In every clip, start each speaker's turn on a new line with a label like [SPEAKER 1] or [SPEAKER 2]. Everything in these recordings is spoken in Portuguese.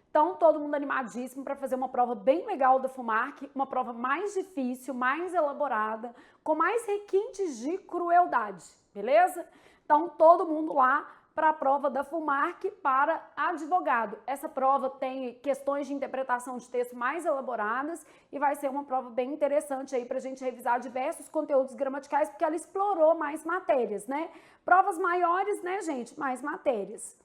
[SPEAKER 1] Então, todo mundo animadíssimo para fazer uma prova bem legal da FUMARC, uma prova mais difícil, mais elaborada, com mais requintes de crueldade, beleza? Então, todo mundo lá para a prova da FUMARC para advogado. Essa prova tem questões de interpretação de texto mais elaboradas e vai ser uma prova bem interessante aí para a gente revisar diversos conteúdos gramaticais, porque ela explorou mais matérias, né? Provas maiores, né, gente? Mais matérias.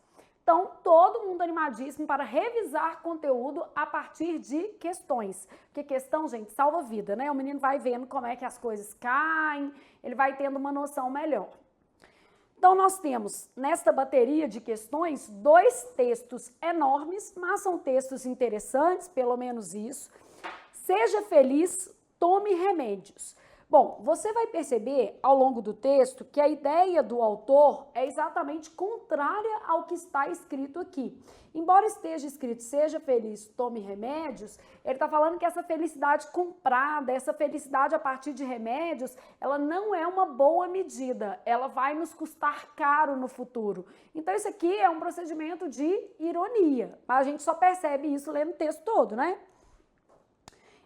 [SPEAKER 1] Então, todo mundo animadíssimo para revisar conteúdo a partir de questões. Porque questão, gente, salva vida, né? O menino vai vendo como é que as coisas caem, ele vai tendo uma noção melhor. Então, nós temos, nesta bateria de questões, 2 textos enormes, mas são textos interessantes, pelo menos isso. Seja feliz, tome remédios. Bom, você vai perceber ao longo do texto que a ideia do autor é exatamente contrária ao que está escrito aqui. Embora esteja escrito seja feliz, tome remédios, ele está falando que essa felicidade comprada, essa felicidade a partir de remédios, ela não é uma boa medida, ela vai nos custar caro no futuro. Então isso aqui é um procedimento de ironia, mas a gente só percebe isso lendo o texto todo, né?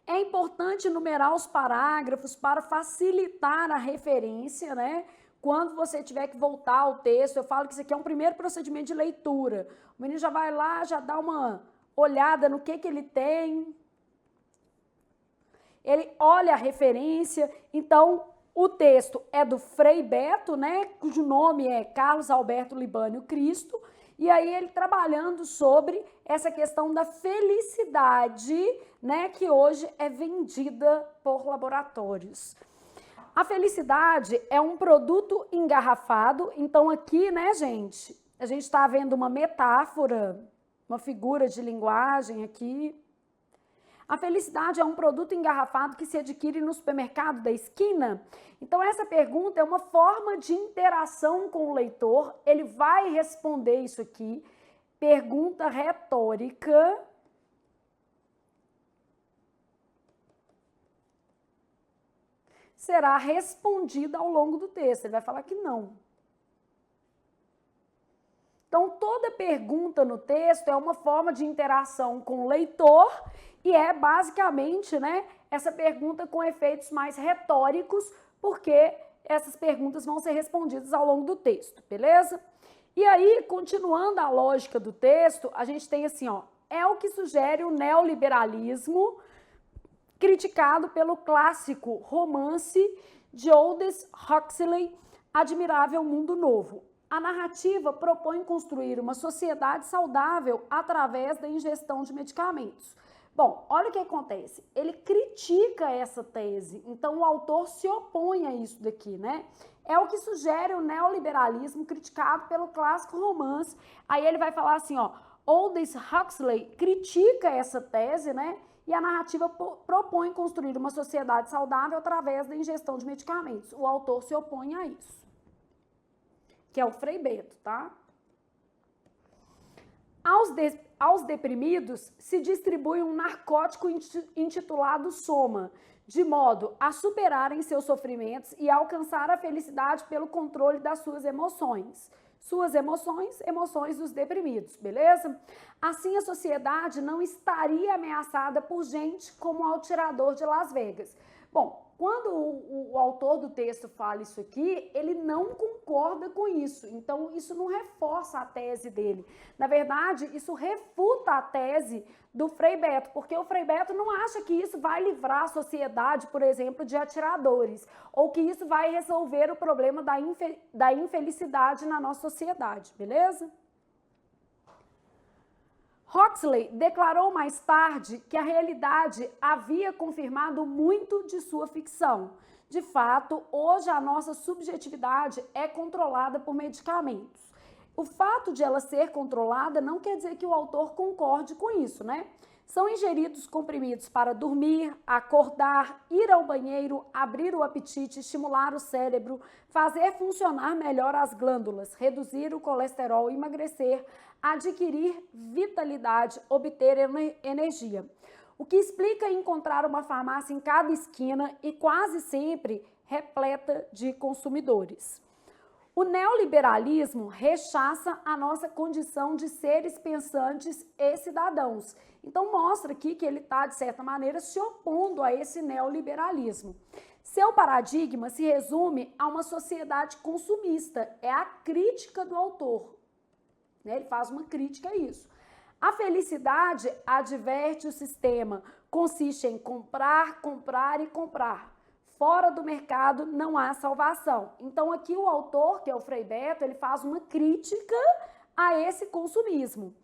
[SPEAKER 1] É importante numerar os parágrafos para facilitar a referência, né? Quando você tiver que voltar ao texto, eu falo que isso aqui é um primeiro procedimento de leitura. O menino já vai lá, já dá uma olhada no que ele tem. Ele olha a referência. Então, o texto é do Frei Beto, né? Cujo nome é Carlos Alberto Libânio Cristo. E aí ele trabalhando sobre essa questão da felicidade, né, que hoje é vendida por laboratórios. A felicidade é um produto engarrafado, então aqui, né, gente, a gente está vendo uma metáfora, uma figura de linguagem aqui. A felicidade é um produto engarrafado que se adquire no supermercado da esquina? Então, essa pergunta é uma forma de interação com o leitor. Ele vai responder isso aqui. Pergunta retórica. Será respondida ao longo do texto. Ele vai falar que não. Então, toda pergunta no texto é uma forma de interação com o leitor e é basicamente, né, essa pergunta com efeitos mais retóricos, porque essas perguntas vão ser respondidas ao longo do texto, beleza? E aí, continuando a lógica do texto, a gente tem assim, ó, é o que sugere o neoliberalismo, criticado pelo clássico romance de Aldous Huxley, Admirável Mundo Novo. A narrativa propõe construir uma sociedade saudável através da ingestão de medicamentos. Bom, olha o que acontece. Ele critica essa tese, então o autor se opõe a isso daqui, né? É o que sugere o neoliberalismo criticado pelo clássico romance. Aí ele vai falar assim, ó, Aldous Huxley critica essa tese, né? E a narrativa propõe construir uma sociedade saudável através da ingestão de medicamentos. O autor se opõe a isso, que é o Frei Beto, tá? Aos deprimidos se distribui um narcótico intitulado soma, de modo a superarem seus sofrimentos e alcançar a felicidade pelo controle das suas emoções. Suas emoções, emoções dos deprimidos, beleza? Assim, a sociedade não estaria ameaçada por gente como o atirador de Las Vegas. Bom, quando o autor do texto fala isso aqui, ele não concorda com isso. Então, isso não reforça a tese dele. Na verdade, isso refuta a tese do Frei Beto, porque o Frei Beto não acha que isso vai livrar a sociedade, por exemplo, de atiradores, ou que isso vai resolver o problema da infelicidade na nossa sociedade, beleza? Huxley declarou mais tarde que a realidade havia confirmado muito de sua ficção. De fato, hoje a nossa subjetividade é controlada por medicamentos. O fato de ela ser controlada não quer dizer que o autor concorde com isso, né? São ingeridos comprimidos para dormir, acordar, ir ao banheiro, abrir o apetite, estimular o cérebro, fazer funcionar melhor as glândulas, reduzir o colesterol, emagrecer, adquirir vitalidade, obter energia. O que explica encontrar uma farmácia em cada esquina e quase sempre repleta de consumidores. O neoliberalismo rechaça a nossa condição de seres pensantes e cidadãos. Então mostra aqui que ele está, de certa maneira, se opondo a esse neoliberalismo. Seu paradigma se resume a uma sociedade consumista, é a crítica do autor. Ele faz uma crítica a isso. A felicidade, adverte o sistema, consiste em comprar, comprar e comprar. Fora do mercado não há salvação. Então aqui o autor, que é o Frei Beto, ele faz uma crítica a esse consumismo.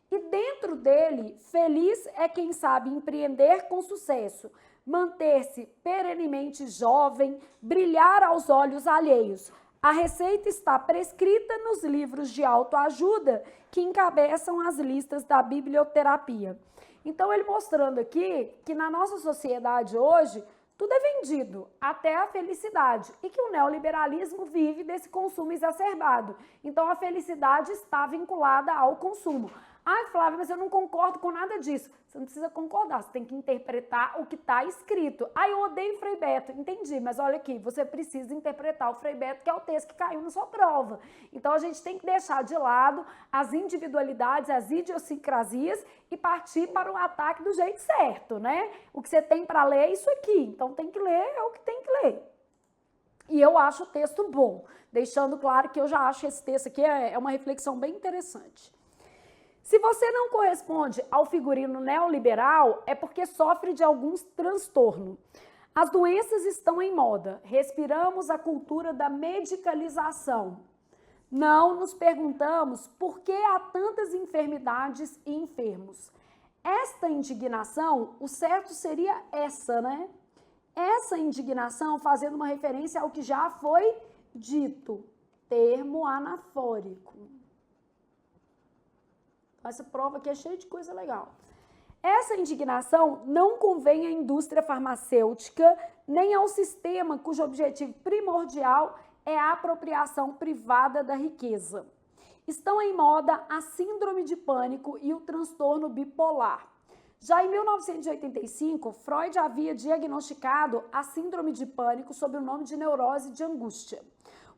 [SPEAKER 1] E dentro dele, feliz é quem sabe empreender com sucesso, manter-se perenemente jovem, brilhar aos olhos alheios. A receita está prescrita nos livros de autoajuda que encabeçam as listas da biblioterapia. Então ele mostrando aqui que na nossa sociedade hoje, tudo é vendido, até a felicidade, e que o neoliberalismo vive desse consumo exacerbado. Então, a felicidade está vinculada ao consumo. Ai, Flávia, mas eu não concordo com nada disso. Você não precisa concordar, você tem que interpretar o que está escrito. Ai, eu odeio Frei Beto. Entendi, mas olha aqui, você precisa interpretar o Frei Beto, que é o texto que caiu na sua prova. Então, a gente tem que deixar de lado as individualidades, as idiosincrasias e partir para o ataque do jeito certo, né? O que você tem para ler é isso aqui, então tem que ler, é o que tem que ler. E eu acho o texto bom, deixando claro que eu já acho esse texto aqui é uma reflexão bem interessante. Se você não corresponde ao figurino neoliberal, é porque sofre de alguns transtornos. As doenças estão em moda. Respiramos a cultura da medicalização. Não nos perguntamos por que há tantas enfermidades e enfermos. Esta indignação, o certo seria essa, né? Essa indignação fazendo uma referência ao que já foi dito. Termo anafórico. Essa prova aqui é cheia de coisa legal. Essa indignação não convém à indústria farmacêutica, nem ao sistema cujo objetivo primordial é a apropriação privada da riqueza. Estão em moda a síndrome de pânico e o transtorno bipolar. Já em 1985, Freud havia diagnosticado a síndrome de pânico sob o nome de neurose de angústia.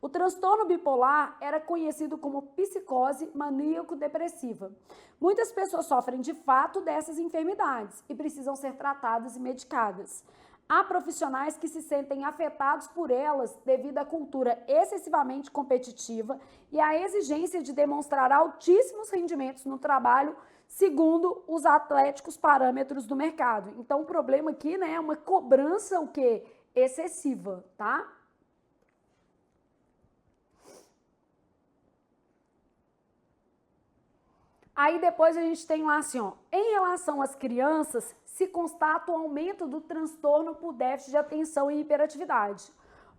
[SPEAKER 1] O transtorno bipolar era conhecido como psicose maníaco-depressiva. Muitas pessoas sofrem de fato dessas enfermidades e precisam ser tratadas e medicadas. Há profissionais que se sentem afetados por elas devido à cultura excessivamente competitiva e à exigência de demonstrar altíssimos rendimentos no trabalho segundo os atléticos parâmetros do mercado. Então, o problema aqui, né, é uma cobrança o quê? Excessiva, tá? Aí depois a gente tem lá assim, ó, em relação às crianças, se constata o aumento do transtorno por déficit de atenção e hiperatividade.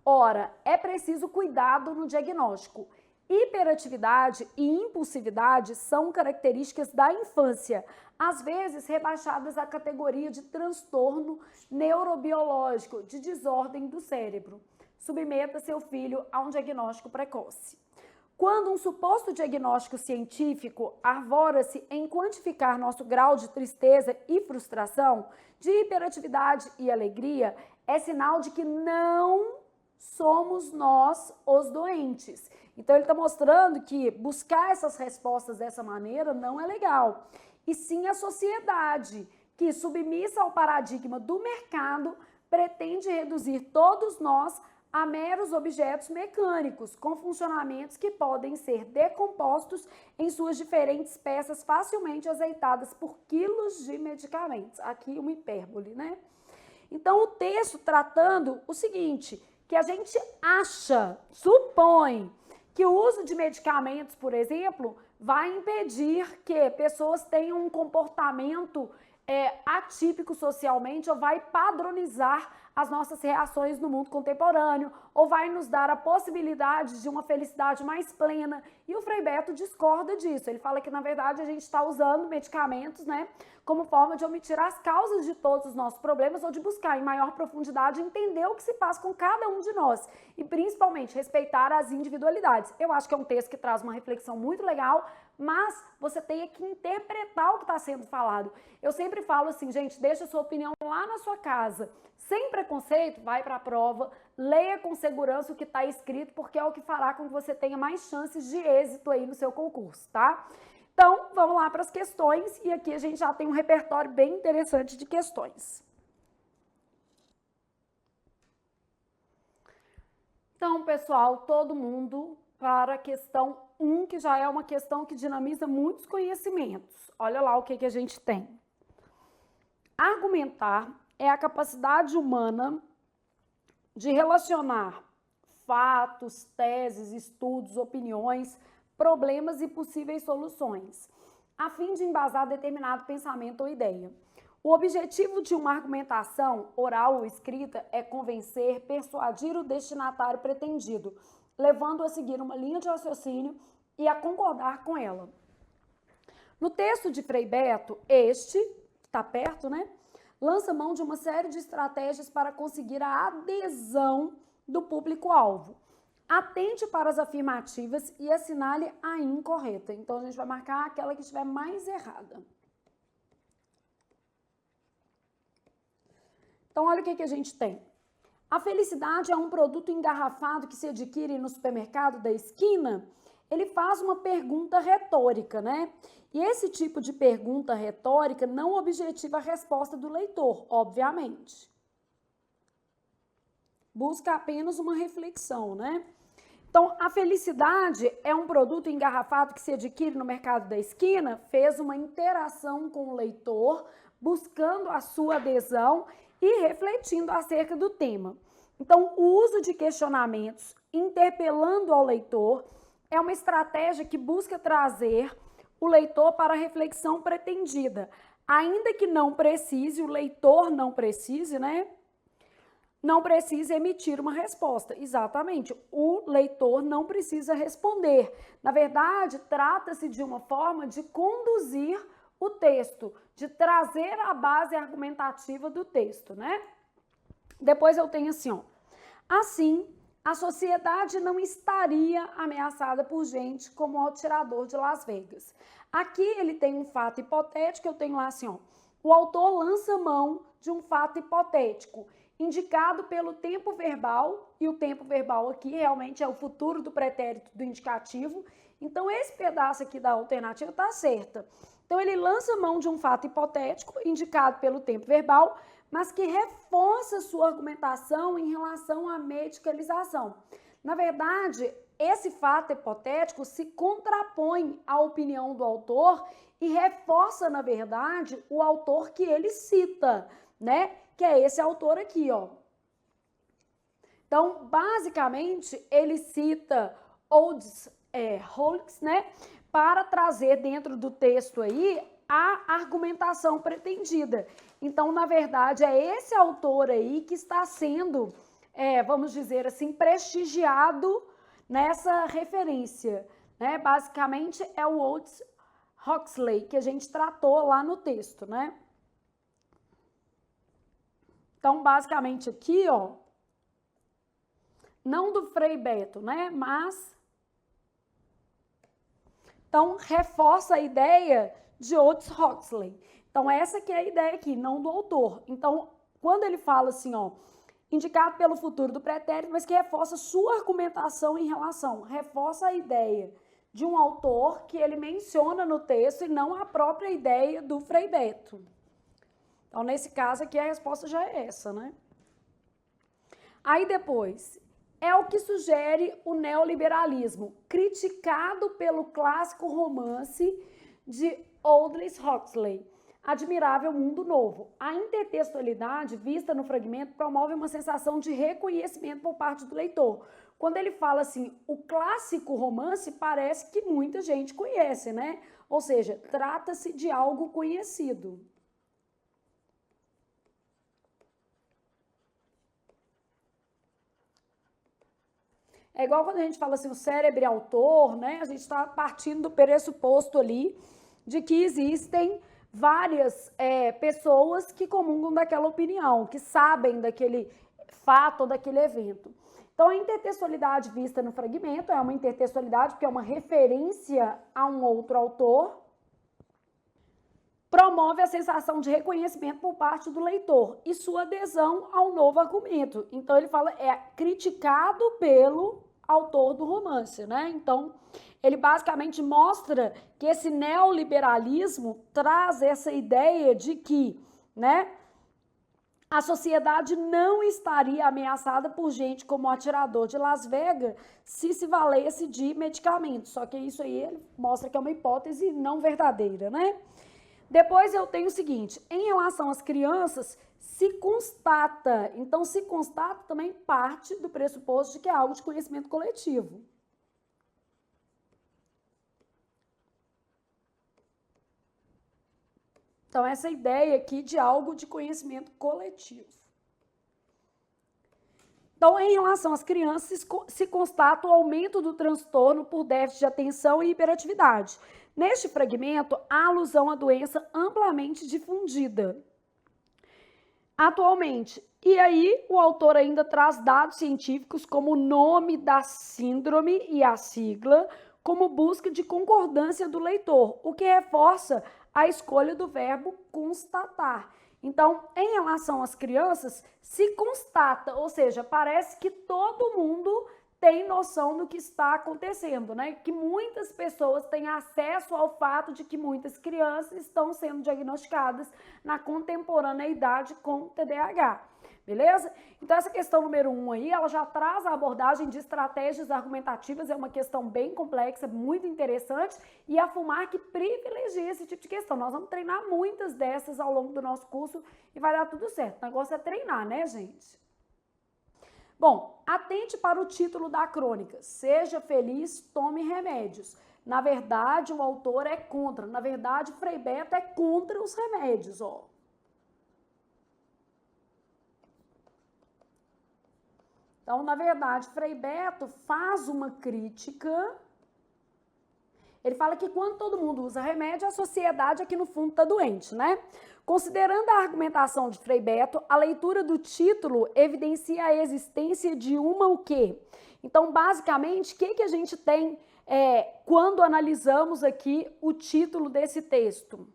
[SPEAKER 1] Ora, é preciso cuidado no diagnóstico. Hiperatividade e impulsividade são características da infância, às vezes rebaixadas à categoria de transtorno neurobiológico, de desordem do cérebro. Submeta seu filho a um diagnóstico precoce. Quando um suposto diagnóstico científico arvora-se em quantificar nosso grau de tristeza e frustração, de hiperatividade e alegria, é sinal de que não somos nós os doentes. Então ele está mostrando que buscar essas respostas dessa maneira não é legal. E sim a sociedade, que submissa ao paradigma do mercado, pretende reduzir todos nós a meros objetos mecânicos, com funcionamentos que podem ser decompostos em suas diferentes peças facilmente azeitadas por quilos de medicamentos. Aqui uma hipérbole, né? Então, o texto tratando o seguinte, que a gente acha, supõe, que o uso de medicamentos, por exemplo, vai impedir que pessoas tenham um comportamento atípico socialmente ou vai padronizar as nossas reações no mundo contemporâneo ou vai nos dar a possibilidade de uma felicidade mais plena. E o Frei Beto discorda disso. Ele fala que, na verdade, a gente está usando medicamentos, né, como forma de omitir as causas de todos os nossos problemas ou de buscar em maior profundidade entender o que se passa com cada um de nós e, principalmente, respeitar as individualidades. Eu acho que é um texto que traz uma reflexão muito legal, mas você tem que interpretar o que está sendo falado. Eu sempre falo assim, gente, deixa a sua opinião lá na sua casa, sem preconceito, preconceito, vai para a prova, leia com segurança o que está escrito, porque é o que fará com que você tenha mais chances de êxito aí no seu concurso, tá? Então, vamos lá para as questões, e aqui a gente já tem um repertório bem interessante de questões. Então, pessoal, todo mundo para a questão 1, que já é uma questão que dinamiza muitos conhecimentos. Olha lá o que a gente tem. Argumentar é a capacidade humana de relacionar fatos, teses, estudos, opiniões, problemas e possíveis soluções, a fim de embasar determinado pensamento ou ideia. O objetivo de uma argumentação, oral ou escrita, é convencer, persuadir o destinatário pretendido, levando-o a seguir uma linha de raciocínio e a concordar com ela. No texto de Frei Beto, este, que está perto, né, lança mão de uma série de estratégias para conseguir a adesão do público-alvo. Atente para as afirmativas e assinale a incorreta. Então, a gente vai marcar aquela que estiver mais errada. Então, olha o que a gente tem. A felicidade é um produto engarrafado que se adquire no supermercado da esquina? Ele faz uma pergunta retórica, né? E esse tipo de pergunta retórica não objetiva a resposta do leitor, obviamente. Busca apenas uma reflexão, né? Então, a felicidade é um produto engarrafado que se adquire no mercado da esquina? Fez uma interação com o leitor, buscando a sua adesão e refletindo acerca do tema. Então, o uso de questionamentos, interpelando ao leitor, é uma estratégia que busca trazer o leitor para a reflexão pretendida. Ainda que não precise, o leitor não precise, né? Não precisa emitir uma resposta. Exatamente, o leitor não precisa responder. Na verdade, trata-se de uma forma de conduzir o texto, de trazer a base argumentativa do texto, né? Depois eu tenho assim, ó. Assim, a sociedade não estaria ameaçada por gente como o atirador de Las Vegas. Aqui ele tem um fato hipotético, eu tenho lá assim, ó. O autor lança mão de um fato hipotético, indicado pelo tempo verbal, e o tempo verbal aqui realmente é o futuro do pretérito do indicativo. Então, esse pedaço aqui da alternativa está certa. Então, ele lança mão de um fato hipotético, indicado pelo tempo verbal, mas que reforça sua argumentação em relação à medicalização. Na verdade, esse fato hipotético se contrapõe à opinião do autor e reforça, na verdade, o autor que ele cita, né? Que é esse autor aqui, ó. Então, basicamente, ele cita Holtz, né? Para trazer dentro do texto aí a argumentação pretendida. Então, na verdade, é esse autor aí que está sendo, vamos dizer assim, prestigiado nessa referência, né? Basicamente, é o Aldous Huxley, que a gente tratou lá no texto, né? Então, basicamente aqui, ó, não do Frei Beto, né? Mas, então, reforça a ideia de Aldous Huxley. Então, essa que é a ideia aqui, não do autor. Então, quando ele fala assim, ó, indicado pelo futuro do pretérito, mas que reforça sua argumentação em relação, reforça a ideia de um autor que ele menciona no texto e não a própria ideia do Frei Beto. Então, nesse caso aqui, a resposta já é essa, né? Aí depois, é o que sugere o neoliberalismo, criticado pelo clássico romance de Aldous Huxley, Admirável Mundo Novo. A intertextualidade vista no fragmento promove uma sensação de reconhecimento por parte do leitor. Quando ele fala assim, o clássico romance, parece que muita gente conhece, né? Ou seja, trata-se de algo conhecido. É igual quando a gente fala assim, o cérebro é autor, né? A gente está partindo do pressuposto ali de que existem várias pessoas que comungam daquela opinião, que sabem daquele fato ou daquele evento. Então, a intertextualidade vista no fragmento é uma intertextualidade porque é uma referência a um outro autor. promove a sensação de reconhecimento por parte do leitor e sua adesão ao novo argumento. Então, ele fala, é criticado pelo autor do romance, né? Então, ele basicamente mostra que esse neoliberalismo traz essa ideia de que, né, a sociedade não estaria ameaçada por gente como o atirador de Las Vegas se valesse de medicamentos. Só que isso aí ele mostra que é uma hipótese não verdadeira, né? Depois eu tenho o seguinte, em relação às crianças, se constata, então se constata também parte do pressuposto de que é algo de conhecimento coletivo. Então, essa ideia aqui de algo de conhecimento coletivo. Então, em relação às crianças, se constata o aumento do transtorno por déficit de atenção e hiperatividade. Neste fragmento, há alusão à doença amplamente difundida atualmente. E aí, o autor ainda traz dados científicos como o nome da síndrome e a sigla, como busca de concordância do leitor, o que reforça a escolha do verbo constatar. Então, em relação às crianças, se constata, ou seja, parece que todo mundo tem noção do que está acontecendo, né? Que muitas pessoas têm acesso ao fato de que muitas crianças estão sendo diagnosticadas na contemporaneidade com TDAH. Beleza? Então, essa questão número 1 aí, ela já traz a abordagem de estratégias argumentativas, é uma questão bem complexa, muito interessante, e a FUMARC privilegia esse tipo de questão. Nós vamos treinar muitas dessas ao longo do nosso curso e vai dar tudo certo. O negócio é treinar, né, gente? Bom, atente para o título da crônica. Seja feliz, tome remédios. Na verdade, o autor é contra. Na verdade, Frei Beto é contra os remédios, ó. Então, na verdade, Frei Beto faz uma crítica. Ele fala que quando todo mundo usa remédio, a sociedade aqui no fundo está doente, né? Considerando a argumentação de Frei Beto, a leitura do título evidencia a existência de uma o quê? Então, basicamente, o que a gente tem quando analisamos aqui o título desse texto?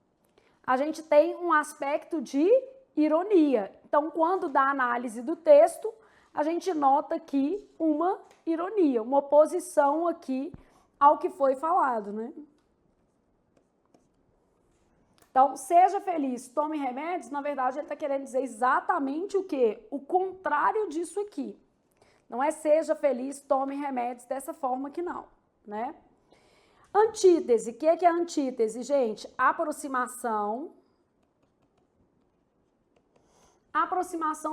[SPEAKER 1] A gente tem um aspecto de ironia. Então, quando dá análise do texto, a gente nota aqui uma ironia, uma oposição aqui ao que foi falado, né? Então, seja feliz, tome remédios, na verdade ele está querendo dizer exatamente o quê? O contrário disso aqui. Não é seja feliz, tome remédios dessa forma que não, né? Antítese, o que é a antítese, gente? Aproximação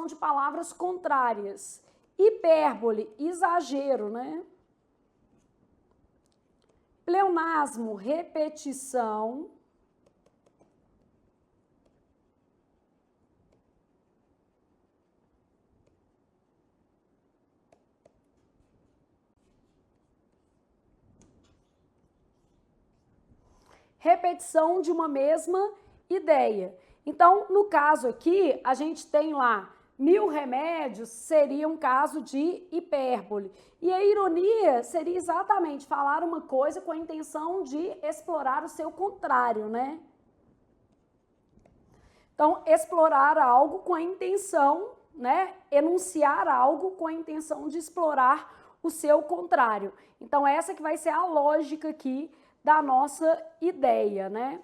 [SPEAKER 1] de palavras contrárias. Hipérbole, exagero, né? Pleonasmo, repetição. Repetição de uma mesma ideia. Então, no caso aqui, a gente tem lá 1000 remédios, seria um caso de hipérbole. E a ironia seria exatamente falar uma coisa com a intenção de explorar o seu contrário, né? Então, explorar algo com a intenção, né? Enunciar algo com a intenção de explorar o seu contrário. Então, essa que vai ser a lógica aqui da nossa ideia, né?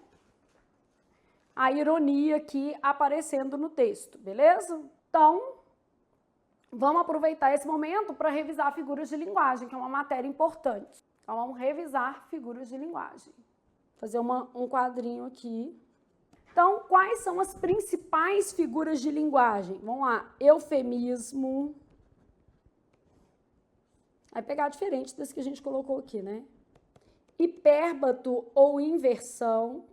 [SPEAKER 1] A ironia aqui aparecendo no texto, beleza? Então, vamos aproveitar esse momento para revisar figuras de linguagem, que é uma matéria importante. Então, vamos revisar figuras de linguagem. Fazer um quadrinho aqui. Então, quais são as principais figuras de linguagem? Vamos lá, eufemismo. Vai pegar diferente das que a gente colocou aqui, né? Hipérbato ou inversão.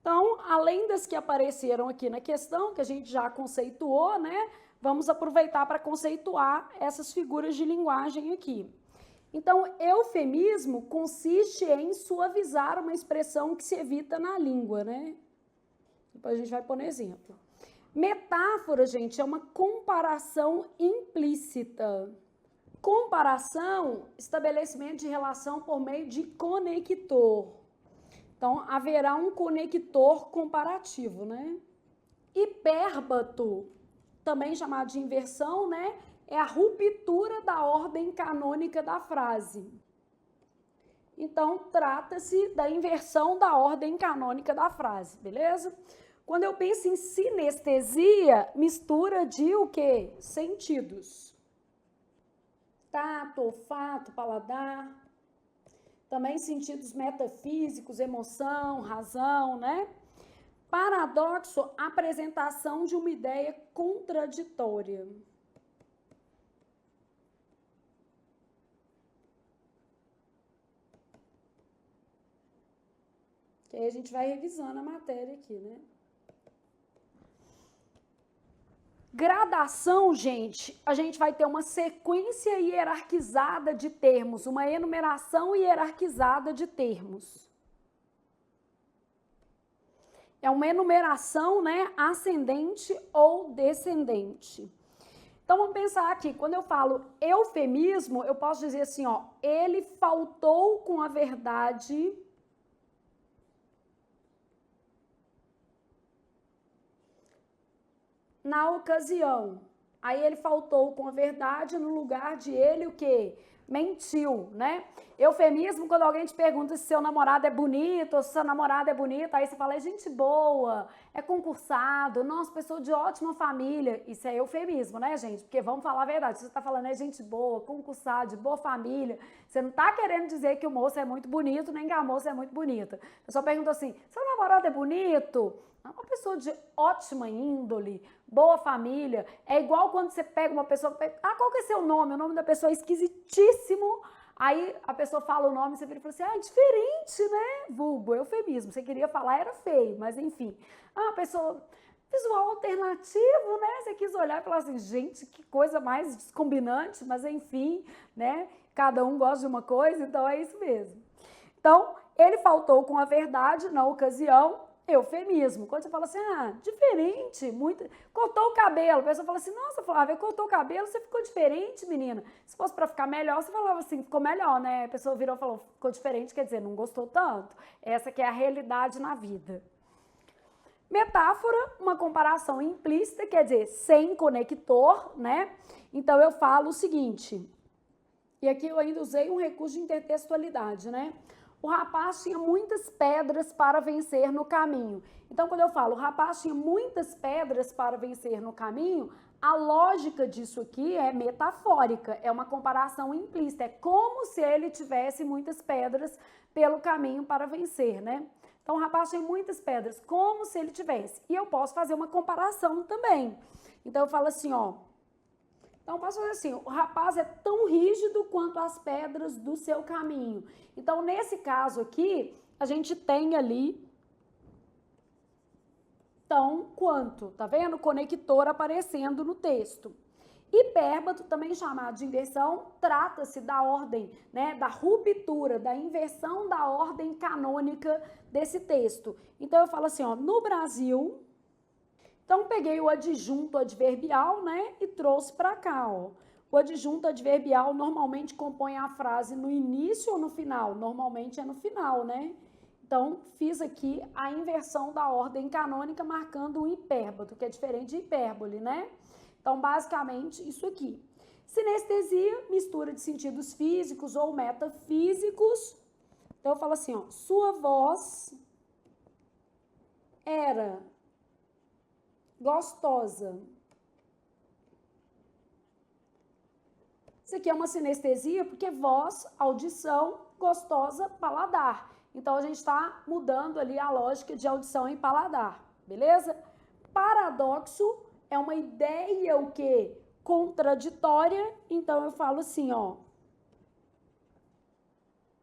[SPEAKER 1] Então, além das que apareceram aqui na questão, que a gente já conceituou, né? Vamos aproveitar para conceituar essas figuras de linguagem aqui. Então, eufemismo consiste em suavizar uma expressão que se evita na língua, né? Depois a gente vai pôr no exemplo. Metáfora, gente, é uma comparação implícita. Comparação, estabelecimento de relação por meio de conector. Então, haverá um conector comparativo, né? Hipérbato, também chamado de inversão, né? É a ruptura da ordem canônica da frase. Então, trata-se da inversão da ordem canônica da frase, beleza? Quando eu penso em sinestesia, mistura de o quê? Sentidos. Tato, olfato, paladar. Também sentidos metafísicos, emoção, razão, né? Paradoxo, apresentação de uma ideia contraditória. Que aí a gente vai revisando a matéria aqui, né? Gradação, gente, a gente vai ter uma sequência hierarquizada de termos, uma enumeração hierarquizada de termos. É uma enumeração, né, ascendente ou descendente. Então, vamos pensar aqui, quando eu falo eufemismo, eu posso dizer assim, ó, ele faltou com a verdade na ocasião. Aí ele faltou com a verdade no lugar de ele o quê? Mentiu, né? Eufemismo, quando alguém te pergunta se seu namorado é bonito ou se seu namorado é bonita, aí você fala, é gente boa, é concursado, nossa, pessoa de ótima família. Isso é eufemismo, né, gente? Porque vamos falar a verdade, se você tá falando é gente boa, concursado, de boa família, você não tá querendo dizer que o moço é muito bonito, nem que a moça é muito bonita. A pessoa pergunta assim, seu namorado é bonito? É uma pessoa de ótima índole, boa família. É igual quando você pega uma pessoa, qual que é seu nome? O nome da pessoa é esquisitíssimo. Aí a pessoa fala o nome e você vira e fala assim, é diferente, né? Vulgo, eufemismo. Você queria falar, era feio, mas enfim. Uma pessoa, visual alternativo, né? Você quis olhar e falar assim, gente, que coisa mais descombinante, mas enfim, né? Cada um gosta de uma coisa, então é isso mesmo. Então, ele faltou com a verdade na ocasião, eufemismo. Quando você fala assim, diferente, muito. Cortou o cabelo, a pessoa fala assim, nossa, Flávia, cortou o cabelo, você ficou diferente, menina. Se fosse para ficar melhor, você falava assim, ficou melhor, né? A pessoa virou e falou, ficou diferente, quer dizer, não gostou tanto. Essa que é a realidade na vida. Metáfora, uma comparação implícita, quer dizer, sem conector, né? Então eu falo o seguinte, e aqui eu ainda usei um recurso de intertextualidade, né? O rapaz tinha muitas pedras para vencer no caminho. Então, quando eu falo, o rapaz tinha muitas pedras para vencer no caminho, a lógica disso aqui é metafórica, é uma comparação implícita, é como se ele tivesse muitas pedras pelo caminho para vencer, né? Então, o rapaz tinha muitas pedras, como se ele tivesse. E eu posso fazer uma comparação também. Então, eu falo assim, ó. Então, posso fazer assim, o rapaz é tão rígido quanto as pedras do seu caminho. Então, nesse caso aqui, a gente tem ali tão quanto, tá vendo? Conector aparecendo no texto. Hipérbato, também chamado de inversão, trata-se da ordem, né, da ruptura, da inversão da ordem canônica desse texto. Então, eu falo assim, ó, no Brasil... Então, peguei o adjunto adverbial, né, e trouxe para cá, ó. O adjunto adverbial normalmente compõe a frase no início ou no final? Normalmente é no final, né? Então, fiz aqui a inversão da ordem canônica marcando um hipérbato, que é diferente de hipérbole, né? Então, basicamente, isso aqui. Sinestesia, mistura de sentidos físicos ou metafísicos. Então, eu falo assim, ó, sua voz era... gostosa. Isso aqui é uma sinestesia porque voz, audição, gostosa, paladar. Então, a gente está mudando ali a lógica de audição e paladar, beleza? Paradoxo é uma ideia o quê? Contraditória. Então, eu falo assim, ó.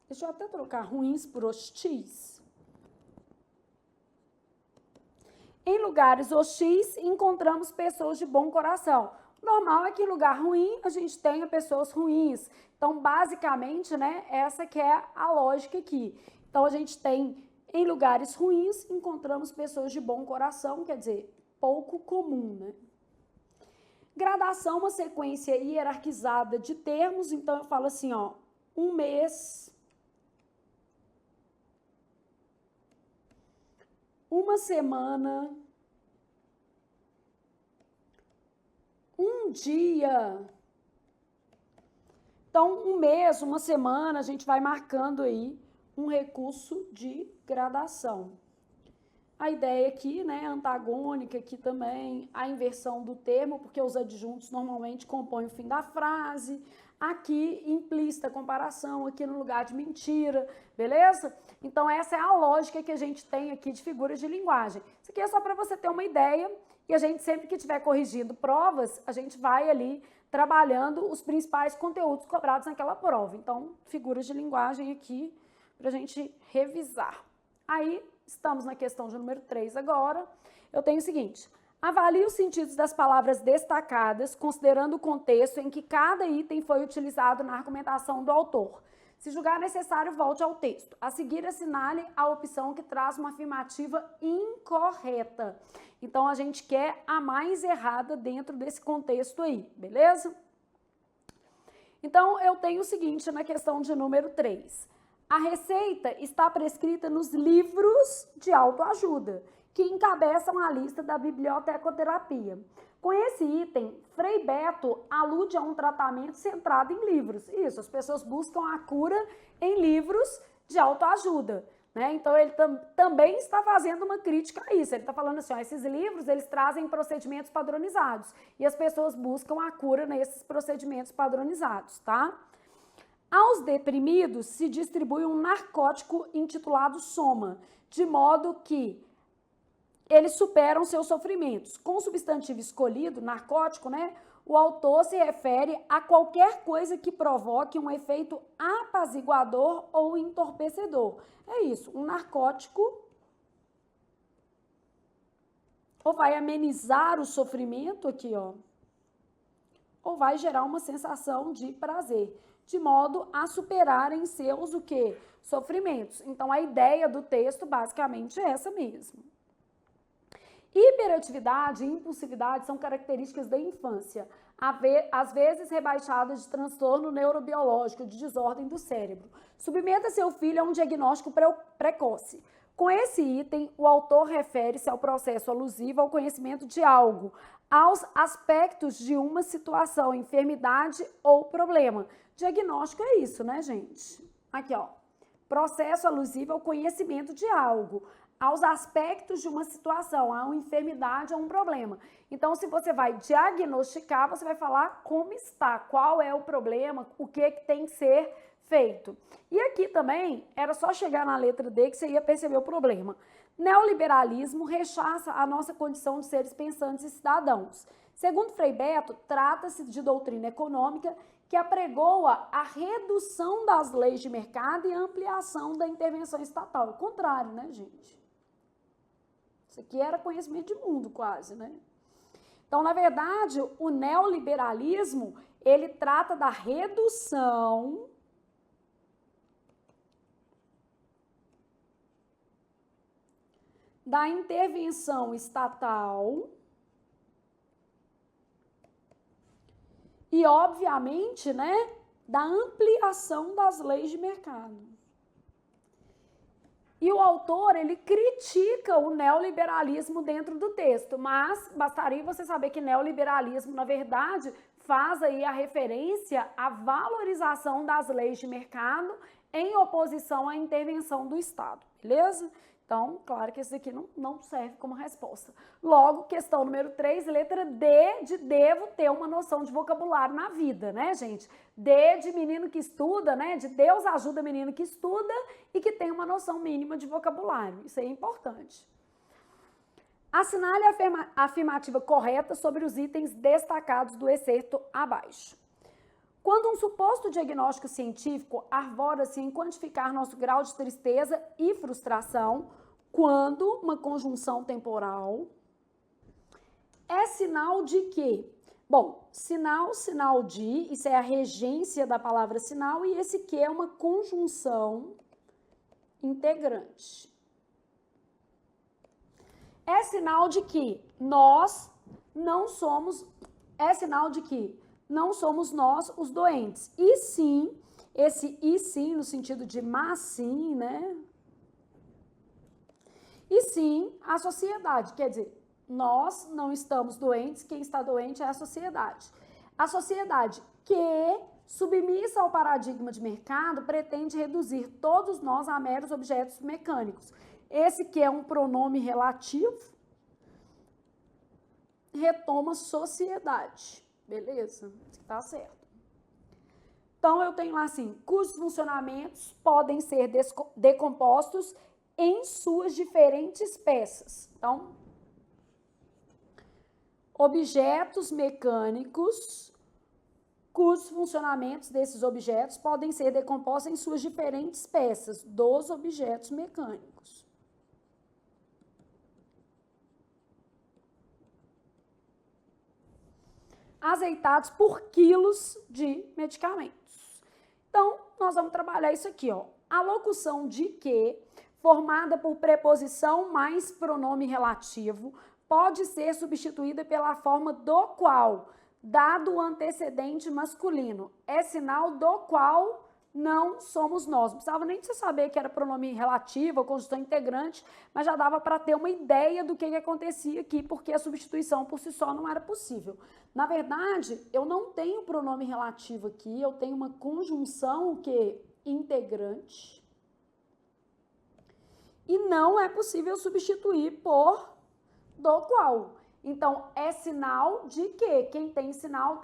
[SPEAKER 1] Deixa eu até trocar ruins por hostis. Em lugares hostis, encontramos pessoas de bom coração. Normal é que em lugar ruim a gente tenha pessoas ruins. Então, basicamente, né, essa que é a lógica aqui. Então, a gente tem, em lugares ruins, encontramos pessoas de bom coração, quer dizer, pouco comum, né? Gradação, uma sequência hierarquizada de termos. Então, eu falo assim, ó, um mês... uma semana, um dia. Então, um mês, uma semana, a gente vai marcando aí um recurso de gradação. A ideia aqui, né, antagônica aqui também, a inversão do termo, porque os adjuntos normalmente compõem o fim da frase. Aqui, implícita comparação, aqui no lugar de mentira, beleza? Então, essa é a lógica que a gente tem aqui de figuras de linguagem. Isso aqui é só para você ter uma ideia e a gente, sempre que estiver corrigindo provas, a gente vai ali trabalhando os principais conteúdos cobrados naquela prova. Então, figuras de linguagem aqui para a gente revisar. Aí, estamos na questão de número 3 agora. Eu tenho o seguinte: avalie os sentidos das palavras destacadas, considerando o contexto em que cada item foi utilizado na argumentação do autor. Se julgar necessário, volte ao texto. A seguir, assinale a opção que traz uma afirmativa incorreta. Então, a gente quer a mais errada dentro desse contexto aí, beleza? Então, eu tenho o seguinte na questão de número 3. A receita está prescrita nos livros de autoajuda, que encabeçam a lista da bibliotecoterapia. Com esse item, Frei Beto alude a um tratamento centrado em livros. Isso, as pessoas buscam a cura em livros de autoajuda, né? Então, ele também está fazendo uma crítica a isso. Ele está falando assim, ó, esses livros, eles trazem procedimentos padronizados e as pessoas buscam a cura nesses procedimentos padronizados, tá? Aos deprimidos se distribui um narcótico intitulado soma, de modo que eles superam seus sofrimentos. Com o substantivo escolhido, narcótico, né, o autor se refere a qualquer coisa que provoque um efeito apaziguador ou entorpecedor. É isso, um narcótico ou vai amenizar o sofrimento aqui, ó, ou vai gerar uma sensação de prazer, de modo a superarem seus o quê? Sofrimentos. Então, a ideia do texto basicamente é essa mesmo. Hiperatividade e impulsividade são características da infância, às vezes rebaixadas de transtorno neurobiológico, de desordem do cérebro. Submeta seu filho a um diagnóstico precoce. Com esse item, o autor refere-se ao processo alusivo ao conhecimento de algo, aos aspectos de uma situação, enfermidade ou problema. Diagnóstico é isso, né, gente? Aqui, ó. Processo alusivo ao conhecimento de algo, aos aspectos de uma situação, a uma enfermidade ou um problema. Então, se você vai diagnosticar, você vai falar como está, qual é o problema, o que tem que ser feito. E aqui também, era só chegar na letra D que você ia perceber o problema. Neoliberalismo rechaça a nossa condição de seres pensantes e cidadãos. Segundo Frei Beto, trata-se de doutrina econômica que apregoa a redução das leis de mercado e a ampliação da intervenção estatal. O contrário, né, gente? Isso aqui era conhecimento de mundo quase, né? Então, na verdade, o neoliberalismo, ele trata da redução da intervenção estatal e, obviamente, né, da ampliação das leis de mercado. E o autor, ele critica o neoliberalismo dentro do texto, mas bastaria você saber que neoliberalismo, na verdade, faz aí a referência à valorização das leis de mercado em oposição à intervenção do Estado, beleza? Então, claro que esse aqui não serve como resposta. Logo, questão número 3, letra D de devo ter uma noção de vocabulário na vida, né, gente? D de menino que estuda, né? De Deus ajuda menino que estuda e que tem uma noção mínima de vocabulário. Isso aí é importante. Assinale a afirmativa correta sobre os itens destacados do excerto abaixo. Quando um suposto diagnóstico científico arvora-se em quantificar nosso grau de tristeza e frustração, quando uma conjunção temporal é sinal de quê? Bom, sinal de, isso é a regência da palavra sinal, e esse que é uma conjunção integrante. É sinal de que nós não somos, é sinal de que não somos nós os doentes. E sim, esse e sim no sentido de mas sim, né? e sim a sociedade. Quer dizer, nós não estamos doentes, quem está doente é a sociedade. A sociedade que, submissa ao paradigma de mercado, pretende reduzir todos nós a meros objetos mecânicos. Esse que é um pronome relativo, retoma sociedade, beleza? Tá certo. Então, eu tenho lá assim, cujos funcionamentos podem ser decompostos em suas diferentes peças. Então, objetos mecânicos, cujos funcionamentos desses objetos podem ser decompostos em suas diferentes peças dos objetos mecânicos. Azeitados por quilos de medicamentos. Então, nós vamos trabalhar isso aqui, ó. A locução de que, formada por preposição mais pronome relativo, pode ser substituída pela forma do qual, dado o antecedente masculino. É sinal do qual não somos nós. Não precisava nem de você saber que era pronome relativo ou conjunção integrante, mas já dava para ter uma ideia do que acontecia aqui, porque a substituição por si só não era possível. Na verdade, eu não tenho pronome relativo aqui, eu tenho uma conjunção que integrante. E não é possível substituir por do qual. Então, é sinal de que? Quem tem sinal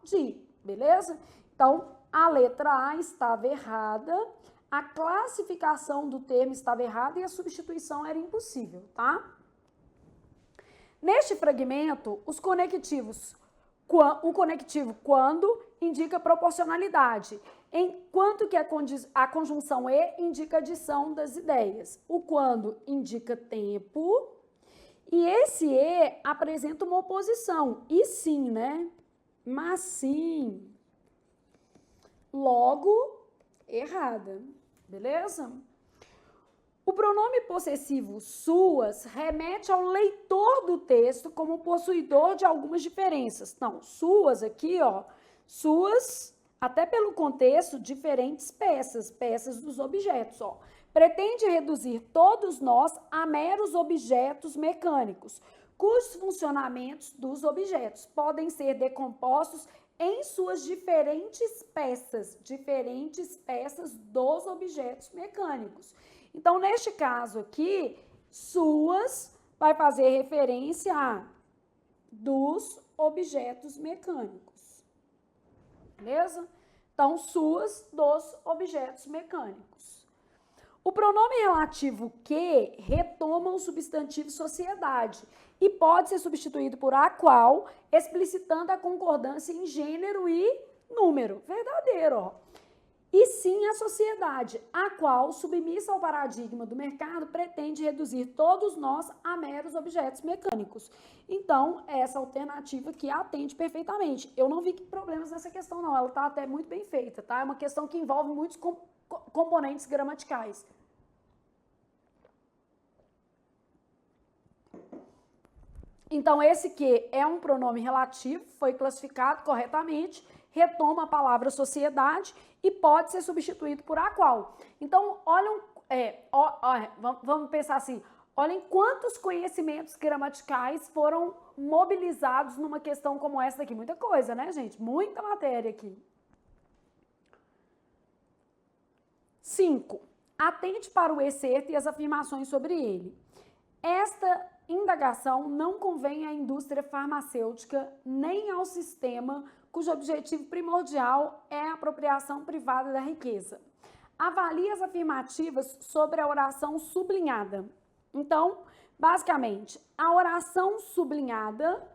[SPEAKER 1] de, beleza? Então, a letra A estava errada, a classificação do termo estava errada e a substituição era impossível, tá? Neste fragmento, o conectivo quando indica proporcionalidade, enquanto que a conjunção e indica adição das ideias. O quando indica tempo e esse e apresenta uma oposição. E sim, né? Mas sim. Logo, errada. Beleza? O pronome possessivo suas remete ao leitor do texto como possuidor de algumas diferenças. Não, suas aqui, ó, suas, até pelo contexto, diferentes peças dos objetos, ó. Pretende reduzir todos nós a meros objetos mecânicos, cujos funcionamentos dos objetos podem ser decompostos em suas diferentes peças dos objetos mecânicos. Então, neste caso aqui, suas vai fazer referência a dos objetos mecânicos. Beleza? Então, suas dos objetos mecânicos. O pronome relativo que retoma o substantivo sociedade e pode ser substituído por a qual, explicitando a concordância em gênero e número. Verdadeiro, ó. E sim a sociedade, a qual, submissa ao paradigma do mercado, pretende reduzir todos nós a meros objetos mecânicos. Então, essa alternativa aqui atende perfeitamente. Eu não vi problemas nessa questão, não. Ela está até muito bem feita, tá? É uma questão que envolve muitos componentes gramaticais. Então, esse que é um pronome relativo, foi classificado corretamente, retoma a palavra sociedade e pode ser substituído por a qual. Então, vamos pensar assim, olhem quantos conhecimentos gramaticais foram mobilizados numa questão como essa daqui. Muita coisa, né, gente? Muita matéria aqui. 5. Atente para o excerto e as afirmações sobre ele. Esta indagação não convém à indústria farmacêutica nem ao sistema cujo objetivo primordial é a apropriação privada da riqueza. Avalie as afirmativas sobre a oração sublinhada. Então, basicamente, a oração sublinhada,